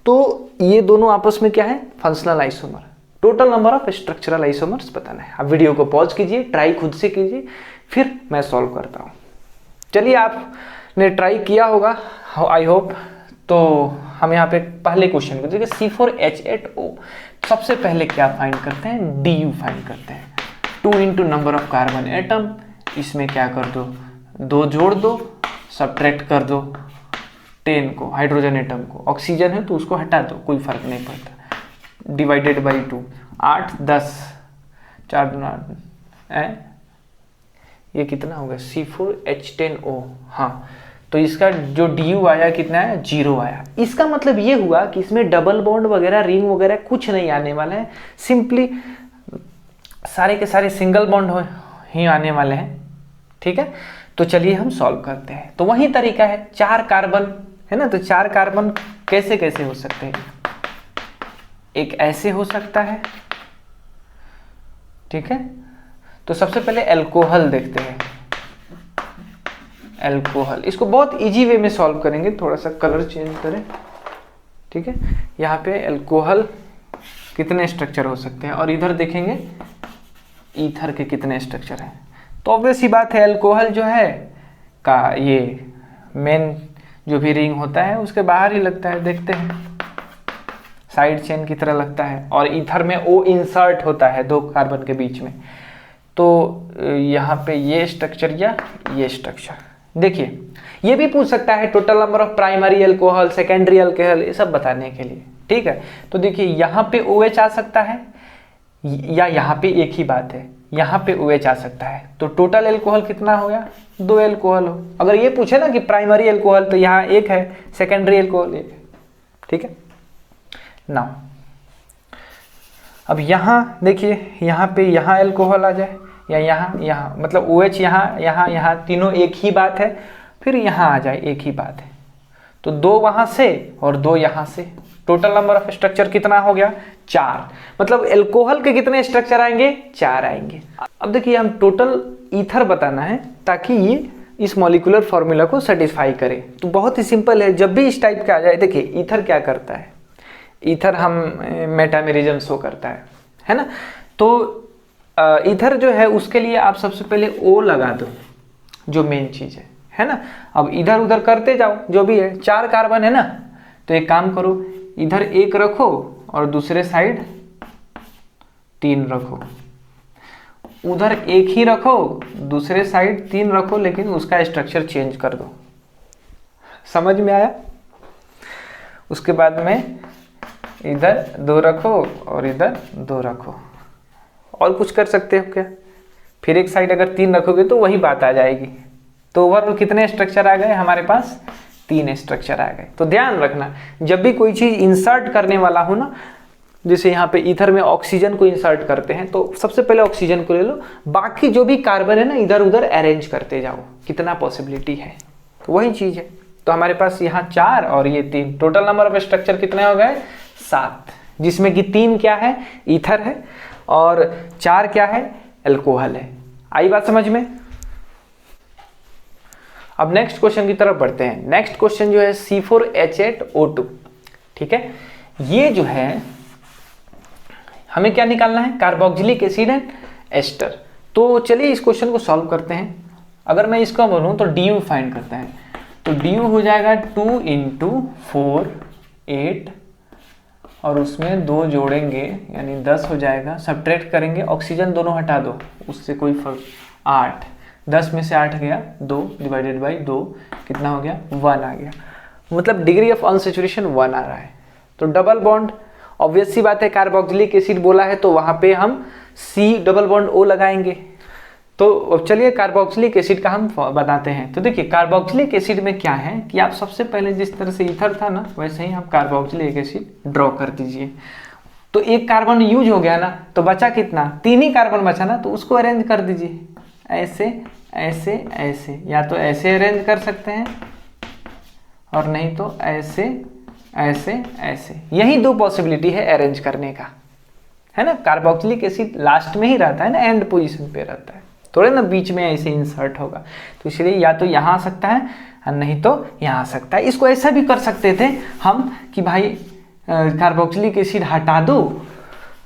तो ये दोनों आपस में क्या है, functional isomer. Total number of structural isomers बताना है। आप वीडियो को पॉज कीजिए, ट्राई खुद से कीजिए, फिर मैं सॉल्व करता हूँ। चलिए, आपने ट्राई किया होगा आई होप। तो हम यहाँ पे पहले क्वेश्चन को देखिए, C4H8O, सबसे पहले क्या फाइंड करते हैं, Du फाइंड करते हैं। 2 into number of carbon atom, इसमें क्या कर दो, 2 जोड़ दो, सब्ट्रैक्ट कर दो 10 को, हाइड्रोजन एटम को, ऑक्सीजन है तो उसको हटा दो, कोई फर्क नहीं पड़ता, डिवाइडेड बाई 2, 8, 10, 4 दूना 8, ये कितना हो गया, C4H10O। हाँ, तो इसका जो Du आया कितना है, 0 आया। इसका मतलब ये हुआ कि इसमें डबल बॉन्ड वगैरह, रिंग वगैरह कुछ नहीं आने वाला है, सिंपली सारे के सारे सिंगल बॉन्ड ही आने वाले हैं। ठीक है, तो चलिए हम सॉल्व करते हैं। तो वही तरीका है, 4 कार्बन है ना, तो 4 कार्बन कैसे कैसे हो सकते हैं, एक ऐसे हो सकता है। ठीक है, तो सबसे पहले अल्कोहल देखते हैं। अल्कोहल, इसको बहुत इजी वे में सॉल्व करेंगे, थोड़ा सा कलर चेंज करें। ठीक है, यहाँ पे अल्कोहल कितने स्ट्रक्चर हो सकते हैं और इधर देखेंगे ईथर के कितने स्ट्रक्चर हैं। तो ऑब्वियस ही बात है, अल्कोहल जो है का ये मेन जो भी रिंग होता है उसके बाहर ही लगता है, देखते हैं साइड चेन की तरह लगता है, और ईथर में O इंसर्ट होता है 2 कार्बन के बीच में। तो यहाँ पे ये स्ट्रक्चर या ये स्ट्रक्चर, देखिए ये भी पूछ सकता है total number of primary alcohol, secondary alcohol, ये सब बताने के लिए। ठीक है, तो देखिए यहाँ पे OH आ सकता है, या यहाँ पे एक ही बात है, यहाँ पे OH आ सकता है। तो टोटल अल्कोहल कितना हो गया, 2 अल्कोहल हो। अगर ये पूछे ना कि प्राइमरी अल्कोहल, तो यहाँ 1 है, सेकेंडरी अल्कोहल 1 है। ठीक है ना, अब यहाँ देखिए, यहाँ पे यहाँ अल्कोहल आ जाए, या यहाँ मतलब OH यहाँ तीनों एक ही बात है, फिर यहाँ आ जाए एक ही बात है। तो 2 वहाँ से और 2 यहाँ से, टोटल नंबर ऑफ स्ट्रक्चर कितना हो गया, 4। मतलब अल्कोहल के कितने स्ट्रक्चर आएंगे, 4 आएंगे। अब देखिए, हम टोटल ईथर बताना है ताकि ये इस मॉलिक्यूलर फॉर्मूला को सेटिस्फाई करे। तो बहुत ही सिंपल है, जब भी इस टाइप का आ जाए, देखिए ईथर क्या करता है, ईथर हम मेटामेरिज्म शो करता है ना। तो ईथर जो है उसके लिए आप सबसे पहले O लगा दो, जो मेन चीज़ है ना। अब इधर उधर करते जाओ, जो भी है 4 कार्बन है ना, तो एक काम करो, इधर 1 रखो और दूसरे साइड 3 रखो, उधर 1 ही रखो, दूसरे साइड 3 रखो, लेकिन उसका स्ट्रक्चर चेंज कर दो। समझ में आया? उसके बाद में इधर 2 रखो और इधर 2 रखो। और कुछ कर सकते हो क्या? फिर एक साइड अगर 3 रखोगे तो वही बात आ जाएगी। तो ओवरऑल कितने स्ट्रक्चर आ गए हमारे पास? 3 स्ट्रक्चर आ गए। तो ध्यान रखना, जब भी कोई चीज़ इंसर्ट करने वाला हो ना, जैसे यहाँ पे ईथर में ऑक्सीजन को इंसर्ट करते हैं, तो सबसे पहले ऑक्सीजन को ले लो, बाकी जो भी कार्बन है ना इधर उधर अरेंज करते जाओ, कितना पॉसिबिलिटी है। तो वही चीज़ है। तो हमारे पास यहाँ 4 और ये 3, टोटल नंबर ऑफ स्ट्रक्चर कितने हो गए? 7, जिसमें कि 3 क्या है? ईथर है, और 4 क्या है? अल्कोहल है। आई बात समझ में? अब नेक्स्ट क्वेश्चन की तरफ बढ़ते हैं। नेक्स्ट क्वेश्चन जो है C4H8O2, ठीक है। ये जो है हमें क्या निकालना है? Carboxylic acid and ester. तो चलिए इस क्वेश्चन को सॉल्व करते हैं। अगर मैं इसका बोलूँ तो DU फाइंड करते हैं, तो DU हो जाएगा 2 × 4 8, और उसमें 2 जोड़ेंगे यानी 10 हो जाएगा। सब्ट्रैक्ट करेंगे, ऑक्सीजन दोनों हटा दो, उससे कोई फर्क, 8, 10 में से 8 गया 2 डिवाइडेड बाई 2, कितना हो गया? 1 आ गया। मतलब डिग्री ऑफ अनसैचुरेशन 1 आ रहा है। तो डबल बॉन्ड, ऑब्वियस सी बात है, कार्बोक्सिलिक एसिड बोला है तो वहाँ पे हम C डबल बॉन्ड O लगाएंगे। तो चलिए कार्बोक्सिलिक एसिड का हम बताते हैं। तो देखिए कार्बोक्सिलिक एसिड में क्या है कि आप सबसे पहले जिस तरह से ईथर था ना, वैसे ही आप कार्बोक्सिलिक एसिड ड्रॉ कर दीजिए। तो एक कार्बन यूज हो गया ना, तो बचा कितना? 3 ही कार्बन बचा ना, तो उसको अरेंज कर दीजिए ऐसे ऐसे ऐसे, या तो ऐसे अरेंज कर सकते हैं और नहीं तो ऐसे ऐसे ऐसे। यही 2 पॉसिबिलिटी है अरेंज करने का, है ना। कार्बोक्सिलिक एसिड लास्ट में ही रहता है ना, एंड पोजीशन पे रहता है, थोड़े ना बीच में ऐसे इंसर्ट होगा। तो इसलिए या तो यहाँ आ सकता है और नहीं तो यहाँ आ सकता है। इसको ऐसा भी कर सकते थे हम कि भाई कार्बोक्सिलिक एसिड हटा दो,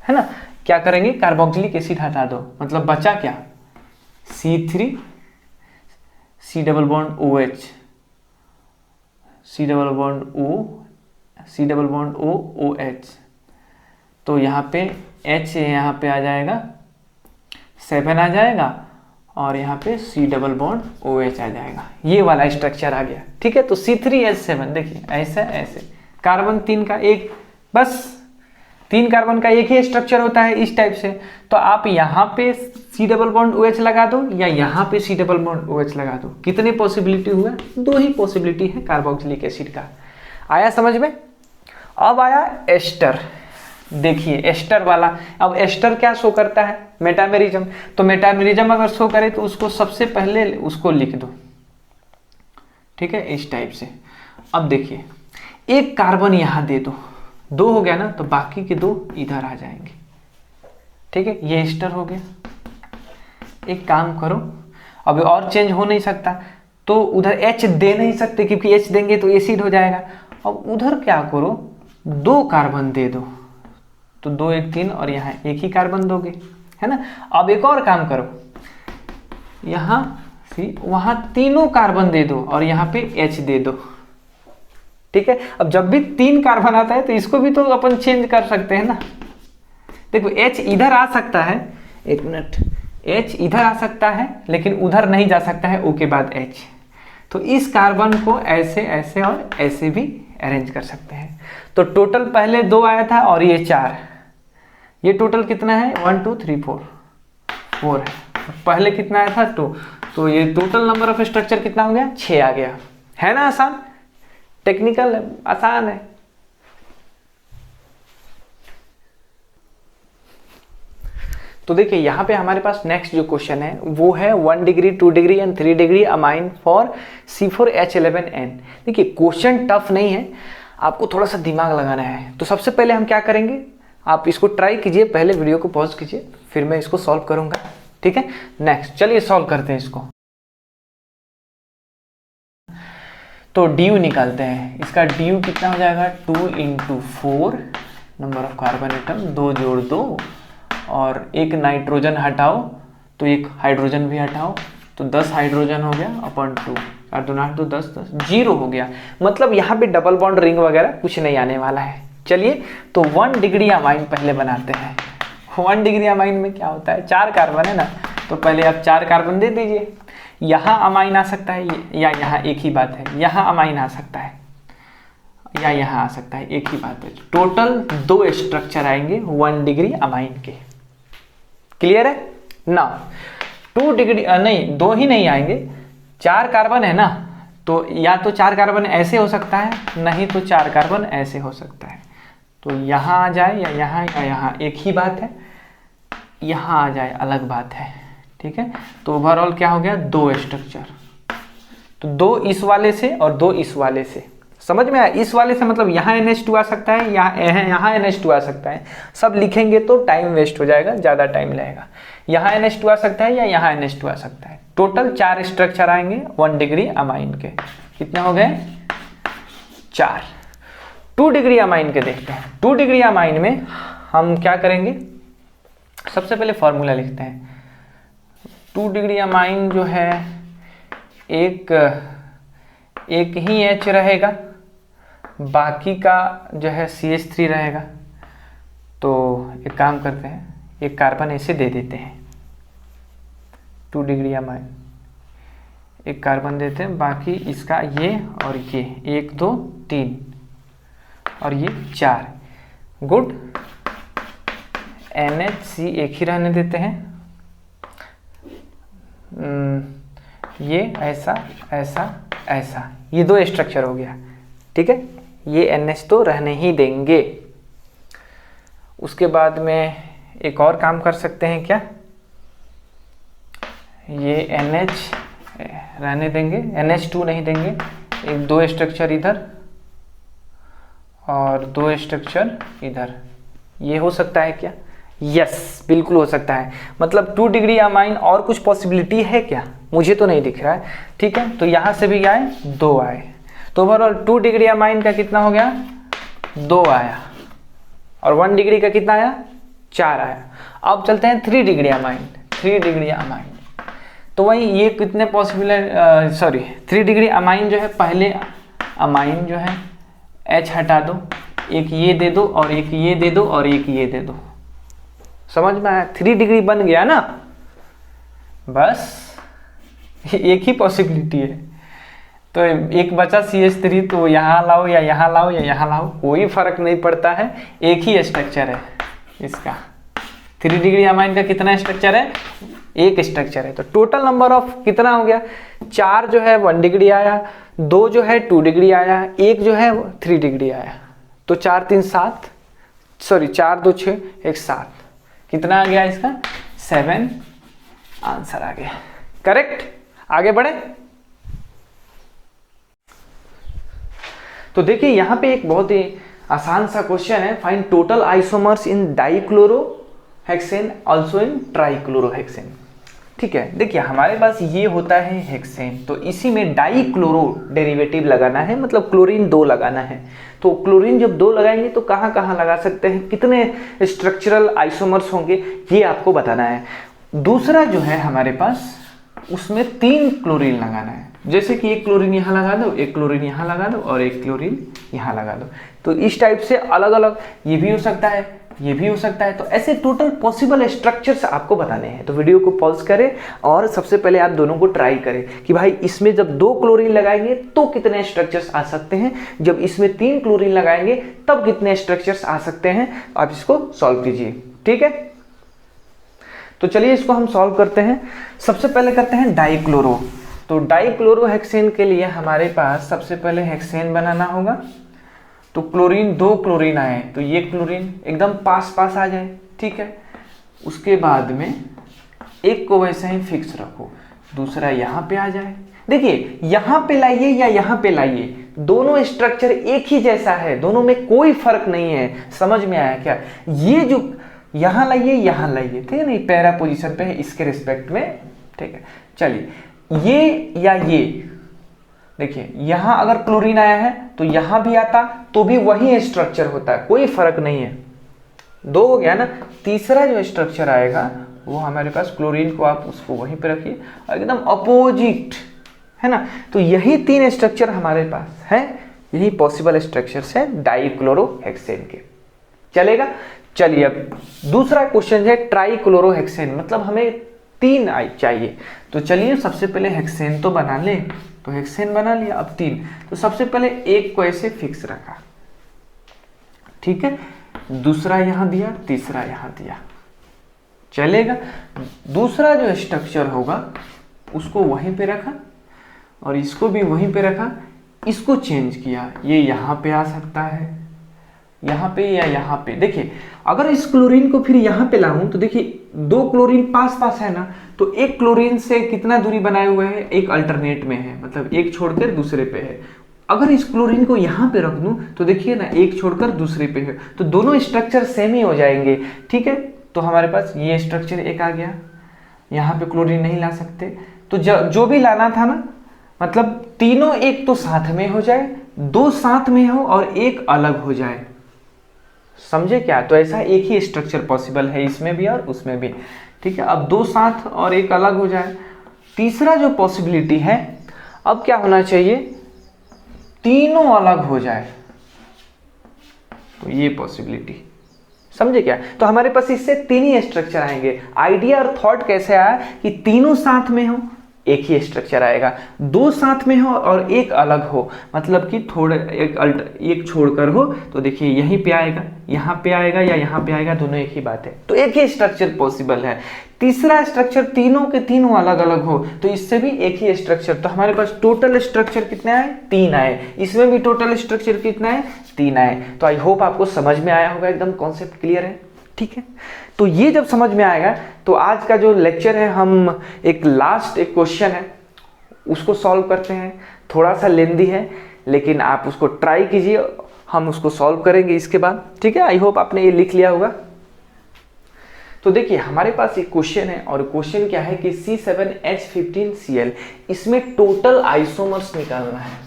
है ना। क्या करेंगे? कार्बोक्सिलिक एसिड हटा दो, मतलब बचा क्या? C3 C double bond OH, C double bond O, C double bond O OH। तो यहाँ पे H यहाँ पे आ जाएगा 7 आ जाएगा, और यहाँ पे C डबल बॉन्ड OH आ जाएगा। ये वाला स्ट्रक्चर आ गया, ठीक है। तो C3H7 देखिए ऐसा ऐसे, कार्बन 3 का एक, बस 3 कार्बन का एक ही स्ट्रक्चर होता है इस टाइप से। तो आप यहाँ पे C डबल बॉन्ड OH लगा दो या यहाँ पे C डबल बॉन्ड OH लगा दो। कितने पॉसिबिलिटी हुआ? 2 ही पॉसिबिलिटी है कार्बोक्सिलिक एसिड का। आया समझ में? अब आया एस्टर। देखिए एस्टर वाला, अब एस्टर क्या शो करता है? मेटामेरिज्म। तो मेटामेरिज्म अगर शो करे तो उसको सबसे पहले उसको लिख दो, ठीक है, इस टाइप से। अब देखिए एक कार्बन यहाँ दे दो, 2 हो गया ना, तो बाकी के 2 इधर आ जाएंगे, ठीक है। ये एस्टर हो गया। एक काम करो, अब और चेंज हो नहीं सकता, तो उधर H दे नहीं सकते क्योंकि H देंगे तो एसिड हो जाएगा। अब उधर क्या करो, 2 कार्बन दे दो, तो 2 1 3, और यहाँ 1 ही कार्बन दोगे, है ना। अब एक और काम करो, यहाँ वहाँ तीनों कार्बन दे दो और यहाँ पे H दे दो, ठीक है। अब जब भी 3 कार्बन आता है तो इसको भी तो अपन चेंज कर सकते हैं ना। देखो H इधर आ सकता है, एक मिनट, H इधर आ सकता है लेकिन उधर नहीं जा सकता है O के बाद H। तो इस कार्बन को ऐसे ऐसे और ऐसे भी अरेंज कर सकते हैं। तो टोटल पहले 2 आया था और ये 4, ये टोटल कितना है? 1 2 3 4 है। पहले कितना आया था? 2। तो ये टोटल नंबर ऑफ स्ट्रक्चर कितना हो गया? 6 आ गया। है ना आसान? टेक्निकल है, आसान है। तो देखिए यहाँ पे हमारे पास नेक्स्ट जो क्वेश्चन है वो है 1 degree 2 degree and 3 degree amine for C4H11N। देखिए क्वेश्चन टफ नहीं है, आपको थोड़ा सा दिमाग लगाना है। तो सबसे पहले हम क्या करेंगे, आप इसको ट्राई कीजिए, पहले वीडियो को पॉज कीजिए, फिर मैं इसको सॉल्व करूंगा, ठीक है। नेक्स्ट चलिए सॉल्व करते हैं इसको। तो ड्यू निकालते हैं। इसका ड्यू कितना हो जाएगा, 2 × 4 नंबर ऑफ कार्बन एटम, 2 जोड़ 2 और एक नाइट्रोजन हटाओ तो एक हाइड्रोजन भी हटाओ, तो 10 हाइड्रोजन हो गया अपॉन 2, 8 2 8 2 10 10 0 हो गया। मतलब यहाँ पे डबल बॉन्ड रिंग वगैरह कुछ नहीं आने वाला है। चलिए तो 1 डिग्री अमाइन पहले बनाते हैं। 1 डिग्री अमाइन में क्या होता है, 4 कार्बन है ना, तो पहले आप 4 कार्बन दे दीजिए। यहाँ अमाइन आ सकता है या यहाँ, एक ही बात है, यहाँ अमाइन आ सकता है या यहाँ आ सकता है, एक ही बात है। टोटल 2 स्ट्रक्चर आएंगे 1 डिग्री अमाइन के। क्लियर है ना। 2 डिग्री नहीं, 2 ही नहीं आएंगे, 4 कार्बन है ना, तो या तो 4 कार्बन ऐसे हो सकता है, नहीं तो 4 कार्बन ऐसे हो सकता है। तो यहाँ आ जाए या यहाँ, एक ही बात है। यहाँ आ जाए अलग बात है, ठीक है। तो ओवरऑल क्या हो गया, 2 स्ट्रक्चर। तो 2 इस वाले से और 2 इस वाले से, समझ में आया। इस वाले से मतलब यहाँ NH2 आ सकता है, यहाँ NH2 आ सकता है। सब लिखेंगे तो टाइम वेस्ट हो जाएगा, ज़्यादा टाइम लगेगा। यहाँ NH2 आ सकता है या यहाँ NH2 आ सकता है। टोटल 4 स्ट्रक्चर आएंगे 1 डिग्री अमाइन के। कितने हो गए, 4। 2 डिग्री अमाइन के देखते हैं। 2 डिग्री अमाइन में हम क्या करेंगे, सबसे पहले फॉर्मूला लिखते हैं। 2 डिग्री अमाइन जो है, एक ही H रहेगा, बाकी का जो है CH3 रहेगा। तो एक काम करते हैं, एक कार्बन ऐसे दे देते हैं। 2 डिग्री अमाइन एक कार्बन देते हैं, बाकी इसका ये और ये 1 2 3 और ये 4। गुड। NHC एक ही रहने देते हैं। ये ऐसा ऐसा ऐसा, ये 2 स्ट्रक्चर हो गया, ठीक है। ये NH तो रहने ही देंगे। उसके बाद में एक और काम कर सकते हैं क्या, ये NH रहने देंगे, NH2 नहीं देंगे। एक 2 स्ट्रक्चर इधर और 2 स्ट्रक्चर इधर, ये हो सकता है क्या, यस बिल्कुल हो सकता है। मतलब 2 डिग्री अमाइन और कुछ पॉसिबिलिटी है क्या, मुझे तो नहीं दिख रहा है, ठीक है। तो यहाँ से भी आए, 2 आए, तो ओवरऑल 2 डिग्री अमाइन का कितना हो गया, 2 आया, और 1 डिग्री का कितना आया, 4 आया। अब चलते हैं 3 डिग्री अमाइन। 3 डिग्री अमाइन तो वही, ये कितने पॉसिबल है, सॉरी 3 डिग्री अमाइन जो है, पहले अमाइन जो है H हटा दो, एक ये दे दो और एक ये दे दो और एक ये दे दो, समझ में आया। 3 डिग्री बन गया ना, बस एक ही पॉसिबिलिटी है। तो एक बचा CH3, तो यहाँ लाओ या यहाँ लाओ या यहाँ लाओ, कोई फर्क नहीं पड़ता है, एक ही स्ट्रक्चर है इसका। 3 डिग्री अमाइन का कितना स्ट्रक्चर है, एक स्ट्रक्चर है। तो टोटल नंबर ऑफ कितना हो गया, 4 जो है 1 डिग्री आया, 2 जो है 2 डिग्री आया, 1 जो है 3 डिग्री आया। तो 4 3 7, सॉरी 4 2 6 1 7, कितना आ गया इसका, 7 आंसर आ गया, करेक्ट। आगे बढ़े। तो देखिए यहाँ पे एक बहुत ही आसान सा क्वेश्चन है, find total isomers in dichlorohexane also in trichlorohexane. ठीक है, देखिए हमारे पास ये होता है हेक्सेन, तो इसी में डाइक्लोरो डेरिवेटिव लगाना है, मतलब क्लोरीन 2 लगाना है। तो क्लोरीन जब 2 लगाएंगे तो कहाँ कहाँ लगा सकते हैं, कितने स्ट्रक्चरल आइसोमर्स होंगे, ये आपको बताना है। दूसरा जो है हमारे पास, उसमें 3 क्लोरीन लगाना है। जैसे कि एक क्लोरीन यहाँ लगा दो, एक क्लोरीन यहाँ लगा दो और एक क्लोरीन यहाँ लगा दो। तो इस टाइप से अलग अलग, ये भी हो सकता है, ये भी हो सकता है। तो ऐसे टोटल पॉसिबल स्ट्रक्चर्स आपको बताने हैं। तो वीडियो को पॉज करें और सबसे पहले आप दोनों को ट्राई करें कि भाई इसमें जब 2 क्लोरीन लगाएंगे तो कितने स्ट्रक्चर्स आ सकते हैं, जब इसमें 3 क्लोरीन लगाएंगे तब कितने स्ट्रक्चर्स आ सकते हैं। आप इसको सॉल्व कीजिए, ठीक है। तो चलिए इसको हम सॉल्व करते हैं। सबसे पहले करते हैं डाइक्लोरो। तो डाइक्लोरोहेक्सेन के लिए हमारे पास सबसे पहले हेक्सेन बनाना होगा। तो क्लोरीन 2 क्लोरीन आए, तो ये क्लोरीन एकदम पास पास आ जाए, ठीक है। उसके बाद में एक को वैसे ही फिक्स रखो, दूसरा यहाँ पे आ जाए। देखिए यहाँ पे लाइए या यहाँ पे लाइए, दोनों स्ट्रक्चर एक ही जैसा है, दोनों में कोई फर्क नहीं है। समझ में आया क्या? ये जो यहाँ लाइए यहाँ लाइए, ठीक है, नहीं पैरा पोजीशन पे है इसके रिस्पेक्ट में, ठीक है। चलिए ये या ये देखिए यहाँ अगर क्लोरीन आया है तो यहाँ भी आता तो भी वही स्ट्रक्चर होता है, कोई फर्क नहीं है। दो हो गया ना। तीसरा जो स्ट्रक्चर आएगा वो हमारे पास क्लोरीन को आप उसको वहीं पे रखिए, एकदम अपोजिट, है ना। तो यही तीन स्ट्रक्चर हमारे पास है, यही पॉसिबल स्ट्रक्चर्स है डाइक्लोरोहेक्सेन के। चलेगा। चलिए अब दूसरा क्वेश्चन है ट्राइक्लोरोहेक्सेन, मतलब हमें तीन चाहिए। तो चलिए सबसे पहले हेक्सेन तो बना ले, तो हेक्सेन बना लिया। अब तीन, तो सबसे पहले एक को ऐसे फिक्स रखा, ठीक है, दूसरा यहां दिया, तीसरा यहां दिया, चलेगा। दूसरा जो स्ट्रक्चर होगा उसको वहीं पे रखा और इसको भी वहीं पे रखा, इसको चेंज किया, ये यहाँ पे आ सकता है, यहाँ पे या यहाँ पे। देखिए अगर इस क्लोरीन को फिर यहाँ पे लाऊं तो देखिए दो क्लोरीन पास पास है ना, तो एक क्लोरीन से कितना दूरी बनाए हुए है, एक अल्टरनेट में है, मतलब एक छोड़कर दूसरे पे है। अगर इस क्लोरीन को यहाँ पे रख दूं तो देखिए ना एक छोड़कर दूसरे पे है, तो दोनों स्ट्रक्चर सेम ही हो जाएंगे, ठीक है। तो हमारे पास ये स्ट्रक्चर एक आ गया, यहाँ पे क्लोरीन नहीं ला सकते, तो जो भी लाना था ना, मतलब तीनों एक तो साथ में हो जाए, दो साथ में हो और एक अलग हो जाए, समझे क्या। तो ऐसा एक ही स्ट्रक्चर पॉसिबल है इसमें भी और उसमें भी, ठीक है। अब दो साथ और एक अलग हो जाए। तीसरा जो पॉसिबिलिटी है, अब क्या होना चाहिए, तीनों अलग हो जाए, तो ये पॉसिबिलिटी, समझे क्या। तो हमारे पास इससे तीन ही स्ट्रक्चर आएंगे। आइडिया और थॉट कैसे आया कि तीनों साथ में हो एक ही स्ट्रक्चर आएगा, दो साथ में हो और एक अलग हो, मतलब कि थोड़े एक छोड़कर हो, तो देखिए यहीं पे आएगा, यहाँ पे आएगा या यहाँ पे आएगा, दोनों एक ही बात है, तो एक ही स्ट्रक्चर पॉसिबल है। तीसरा स्ट्रक्चर तीनों के तीनों अलग अलग हो, तो इससे भी एक ही स्ट्रक्चर। तो हमारे पास टोटल स्ट्रक्चर कितने आए, तीन आए, इसमें भी टोटल स्ट्रक्चर कितना है, तीन आए। तो आई होप आपको समझ में आया होगा, एकदम कॉन्सेप्ट क्लियर है, ठीक है। तो ये जब समझ में आएगा तो आज का जो लेक्चर है, हम एक लास्ट एक क्वेश्चन है उसको सॉल्व करते हैं। थोड़ा सा लेंदी है लेकिन आप उसको ट्राई कीजिए, हम उसको सॉल्व करेंगे इसके बाद, ठीक है। आई होप आपने ये लिख लिया होगा। तो देखिए हमारे पास एक क्वेश्चन है और क्वेश्चन क्या है कि C7H15Cl, इसमें टोटल आइसोमर्स निकालना है,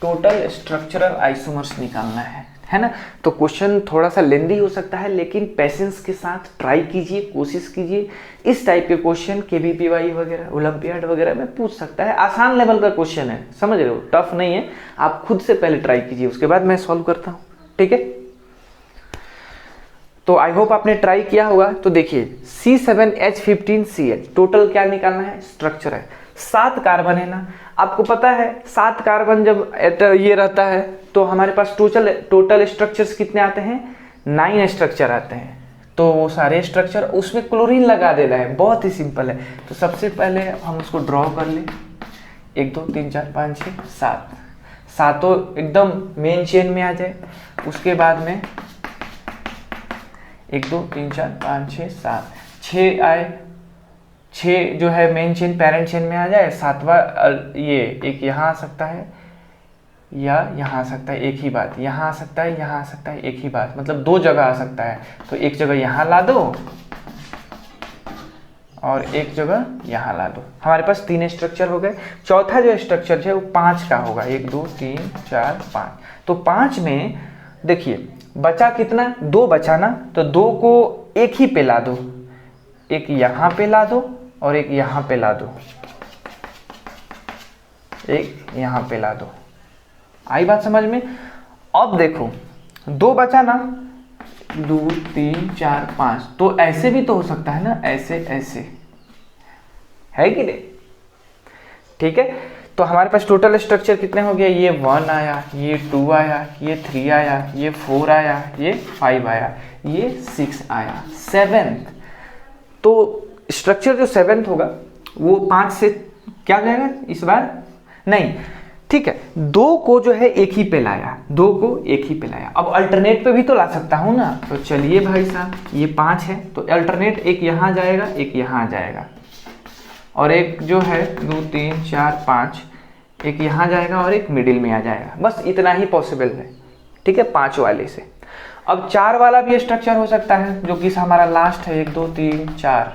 टोटल स्ट्रक्चरल आइसोमर्स निकालना है ना। तो क्वेश्चन थोड़ा सा लेंदी हो सकता है लेकिन पेशेंस के साथ ट्राई कीजिए, कोशिश कीजिए। इस टाइप के क्वेश्चन KVPY वगैरह, ओलंपियाड वगैरह में पूछ सकता है, आसान लेवल का क्वेश्चन है, समझ रहे हो, टफ नहीं है। आप खुद से पहले ट्राई कीजिए, उसके बाद मैं सॉल्व करता हूँ, ठीक है। तो आई होप आपने ट्राई किया होगा। तो देखिए C7H15Cl टोटल क्या निकालना है, स्ट्रक्चर है, 7 कार्बन है ना। आपको पता है 7 कार्बन जब ये रहता है तो हमारे पास टोटल स्ट्रक्चर्स कितने आते हैं, 9 स्ट्रक्चर आते हैं। तो वो सारे स्ट्रक्चर उसमें क्लोरीन लगा देना है, बहुत ही सिंपल है। तो सबसे पहले हम उसको ड्रॉ कर लें, 1 2 3 4 5 6 7, सातों एकदम मेन चेन में आ जाए। उसके बाद में 1 2 3 4 5 6 7, 6 आए, 6 जो है मेन चेन पेरेंट चेन में आ जाए। 7वां ये एक यहाँ आ सकता है या यहाँ आ सकता है, एक ही बात, यहाँ आ सकता है, यहाँ आ सकता है, एक ही बात, मतलब 2 जगह आ सकता है। तो एक जगह यहाँ ला दो और एक जगह यहाँ ला दो। हमारे पास 3 स्ट्रक्चर हो गए। चौथा जो स्ट्रक्चर है वो 5 का होगा, 1 2 3 4 5। तो 5 में देखिए बचा कितना, 2 बचा ना, तो 2 को एक ही पे ला दो, एक यहाँ पे ला दो और एक यहाँ पे ला दो, एक यहाँ पे ला दो। आई बात समझ में। अब देखो 2 बचा ना, 2 3 4 5, तो ऐसे भी तो हो सकता है ना, ऐसे ऐसे, है कि नहीं, ठीक है। तो हमारे पास टोटल स्ट्रक्चर कितने हो गए, ये 1 आया, ये 2 आया, ये 3 आया, ये 4 आया, ये 5 आया, ये 6 आया, 7th। तो स्ट्रक्चर जो 7th होगा वो 5 से क्या जाएगा इस बार, नहीं, ठीक है। 2 को जो है एक ही पे लाया, 2 को एक ही पे लाया। अब अल्टरनेट पे भी तो ला सकता हूँ ना। तो चलिए भाई साहब, ये 5 है तो अल्टरनेट एक यहाँ जाएगा, एक यहाँ जाएगा, और एक जो है 2 3 4 5, एक यहाँ जाएगा और एक मिडिल में आ जाएगा। बस इतना ही पॉसिबल है, ठीक है, 5 वाले से। अब 4 वाला भी स्ट्रक्चर हो सकता है जो कि हमारा लास्ट है, 1 2 3 4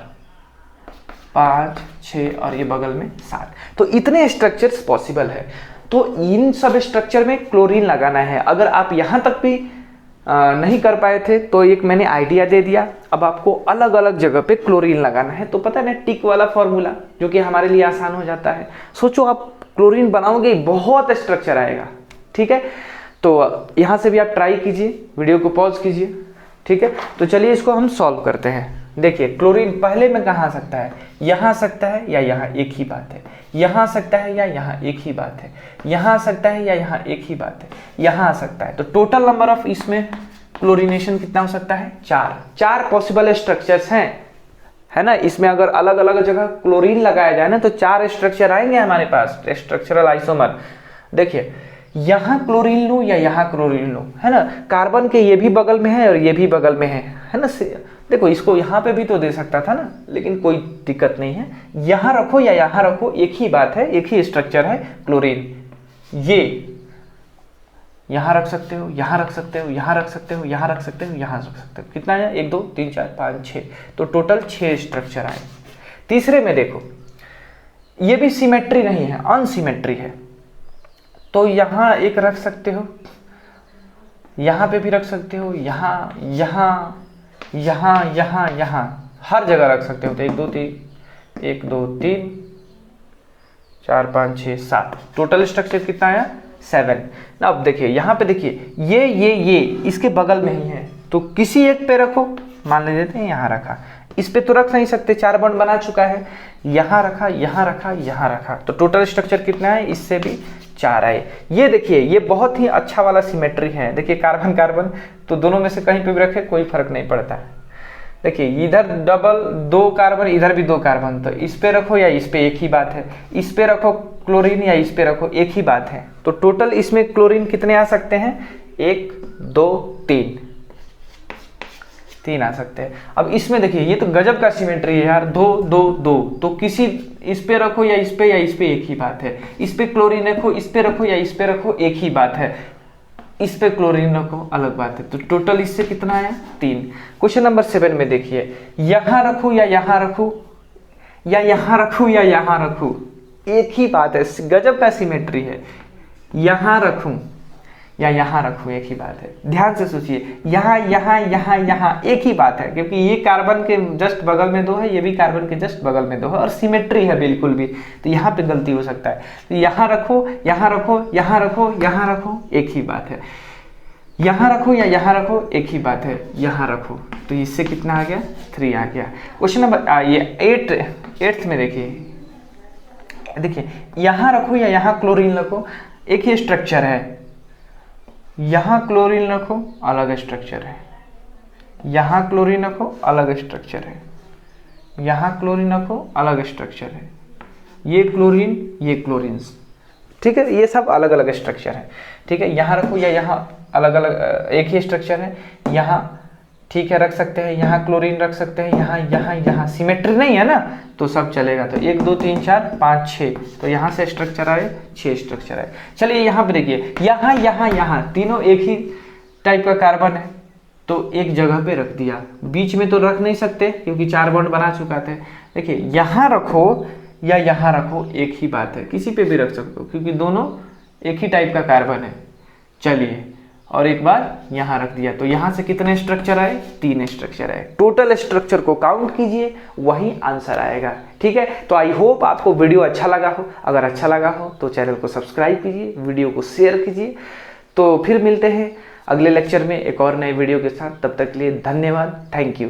5 6 और ये बगल में 7। तो इतने स्ट्रक्चर्स पॉसिबल है। तो इन सब स्ट्रक्चर में क्लोरीन लगाना है। अगर आप यहाँ तक भी नहीं कर पाए थे तो एक मैंने आइडिया दे दिया। अब आपको अलग अलग जगह पे क्लोरीन लगाना है। तो पता है ना, टिक वाला फॉर्मूला जो कि हमारे लिए आसान हो जाता है। सोचो आप क्लोरीन बनाओगे, बहुत स्ट्रक्चर आएगा। ठीक है, तो यहाँ से भी आप ट्राई कीजिए, वीडियो को पॉज कीजिए। ठीक है, तो चलिए इसको हम सॉल्व करते हैं। देखिए क्लोरीन पहले में कहाँ आ सकता है, यहाँ आ सकता है या यहाँ, एक ही बात है। यहाँ आ सकता है या यहाँ, एक ही बात है। यहाँ आ सकता है या यहाँ, एक ही बात है। यहाँ आ सकता है। तो टोटल नंबर ऑफ इसमें क्लोरीनेशन कितना हो सकता है, 4 पॉसिबल स्ट्रक्चर्स हैं, है ना। इसमें अगर अलग अलग जगह क्लोरीन लगाया जाए ना तो 4 स्ट्रक्चर आएंगे हमारे पास, स्ट्रक्चरल आइसोमर। देखिए यहाँ क्लोरीन लूँ या यहाँ क्लोरीन लूँ, है ना। कार्बन के ये भी बगल में है और ये भी बगल में है ना। देखो इसको यहाँ पे भी तो दे सकता था ना, लेकिन कोई दिक्कत नहीं है। यहाँ रखो या यहाँ रखो, एक ही बात है, एक ही स्ट्रक्चर है क्लोरीन। ये यहाँ रख सकते हो, यहाँ रख सकते हो, यहाँ रख सकते हो, यहाँ रख सकते हो, यहाँ रख सकते हो। कितना है, 1 2 3 4 5 6, तो टोटल 6 स्ट्रक्चर आए। तीसरे में देखो, ये भी सिमेट्री नहीं है, अनसिमेट्री है। तो यहाँ एक रख सकते हो, यहाँ पे भी रख सकते हो, यहाँ यहाँ यहाँ यहाँ यहाँ, हर जगह रख सकते हो। तो 1 2 3 1 2 3 4 5 6 7, टोटल स्ट्रक्चर कितना आया, 7। अब देखिए यहाँ पे, देखिए ये इसके बगल में ही है, तो किसी एक पे रखो। मान लेते हैं यहाँ रखा, इस पे तो रख नहीं सकते, 4 बॉन्ड बना चुका है। यहाँ रखा, यहाँ रखा, यहाँ रखा, तो टोटल स्ट्रक्चर कितना है, इससे भी 4 आए। ये देखिए, ये बहुत ही अच्छा वाला सिमेट्री है। देखिए कार्बन कार्बन, तो दोनों में से कहीं पे भी रखे कोई फर्क नहीं पड़ता है। देखिए इधर डबल 2 कार्बन, इधर भी 2 कार्बन, तो इस पे रखो या इस पे, एक ही बात है। इस पे रखो क्लोरीन या इस पे रखो, एक ही बात है। तो टोटल इसमें क्लोरीन कितने आ सकते हैं, 1 2 3 आ सकते हैं। अब इसमें देखिए, ये तो गजब का सिमेट्री है यार, 2 2 2, तो किसी इस पे रखो या इस पे, या इस पे, एक ही बात है। इस पे क्लोरीन रखो, इस पे रखो या इस पे रखो, एक ही बात है। इस पे क्लोरीन रखो, अलग बात है। तो टोटल इससे कितना है, 3। क्वेश्चन नंबर 7 में देखिए, यहाँ रखो या यहाँ रखो, या यहाँ रखो या यहाँ रखो, एक ही बात है, गजब का सिमेट्री है। यहाँ रखूं या यहाँ रखूं, एक ही बात है। ध्यान से सोचिए, यहाँ यहाँ यहाँ यहाँ, एक ही बात है, क्योंकि ये कार्बन के जस्ट बगल में 2 है, ये भी कार्बन के जस्ट बगल में 2 है, और सिमेट्री है बिल्कुल भी। तो यहाँ पे गलती हो सकता है। तो यहाँ रखो, यहाँ रखो, यहाँ रखो, यहाँ रखो, एक ही बात है। यहाँ रखो या यहाँ रखो, एक ही बात है। यहाँ रखो, तो इससे कितना आ गया, 3 आ गया। क्वेश्चन नंबर ये 8th में देखिए, यहाँ रखो या यहाँ क्लोरीन रखो, एक ही स्ट्रक्चर है। यहाँ क्लोरीन रखो, अलग स्ट्रक्चर है। यहाँ क्लोरीन रखो, अलग स्ट्रक्चर है। यहाँ क्लोरीन रखो, अलग स्ट्रक्चर है। ये क्लोरीन, ये क्लोरीन, ठीक है, ये सब अलग अलग स्ट्रक्चर है। ठीक है, यहाँ रखो या यहाँ, अलग अलग, एक ही स्ट्रक्चर है। यहाँ ठीक है, रख सकते हैं, यहाँ क्लोरीन रख सकते हैं, यहाँ यहाँ यहाँ, सिमेट्री नहीं है ना, तो सब चलेगा। तो 1 2 3 4 5 6, तो यहाँ से स्ट्रक्चर आए, 6 स्ट्रक्चर आए। चलिए यहाँ पे देखिए, यहाँ यहाँ यहाँ, तीनों एक ही टाइप का कार्बन है, तो एक जगह पे रख दिया। बीच में तो रख नहीं सकते क्योंकि 4 बॉन्ड बना चुका था। देखिए यहाँ रखो या यहाँ रखो, एक ही बात है, किसी पे भी रख सकते हो क्योंकि दोनों एक ही टाइप का कार्बन है। चलिए, और एक बार यहाँ रख दिया, तो यहाँ से कितने स्ट्रक्चर आए, 3 स्ट्रक्चर आए। टोटल स्ट्रक्चर को काउंट कीजिए, वही आंसर आएगा। ठीक है, तो आई होप आपको वीडियो अच्छा लगा हो। अगर अच्छा लगा हो तो चैनल को सब्सक्राइब कीजिए, वीडियो को शेयर कीजिए। तो फिर मिलते हैं अगले लेक्चर में एक और नए वीडियो के साथ। तब तक के लिए धन्यवाद, थैंक यू।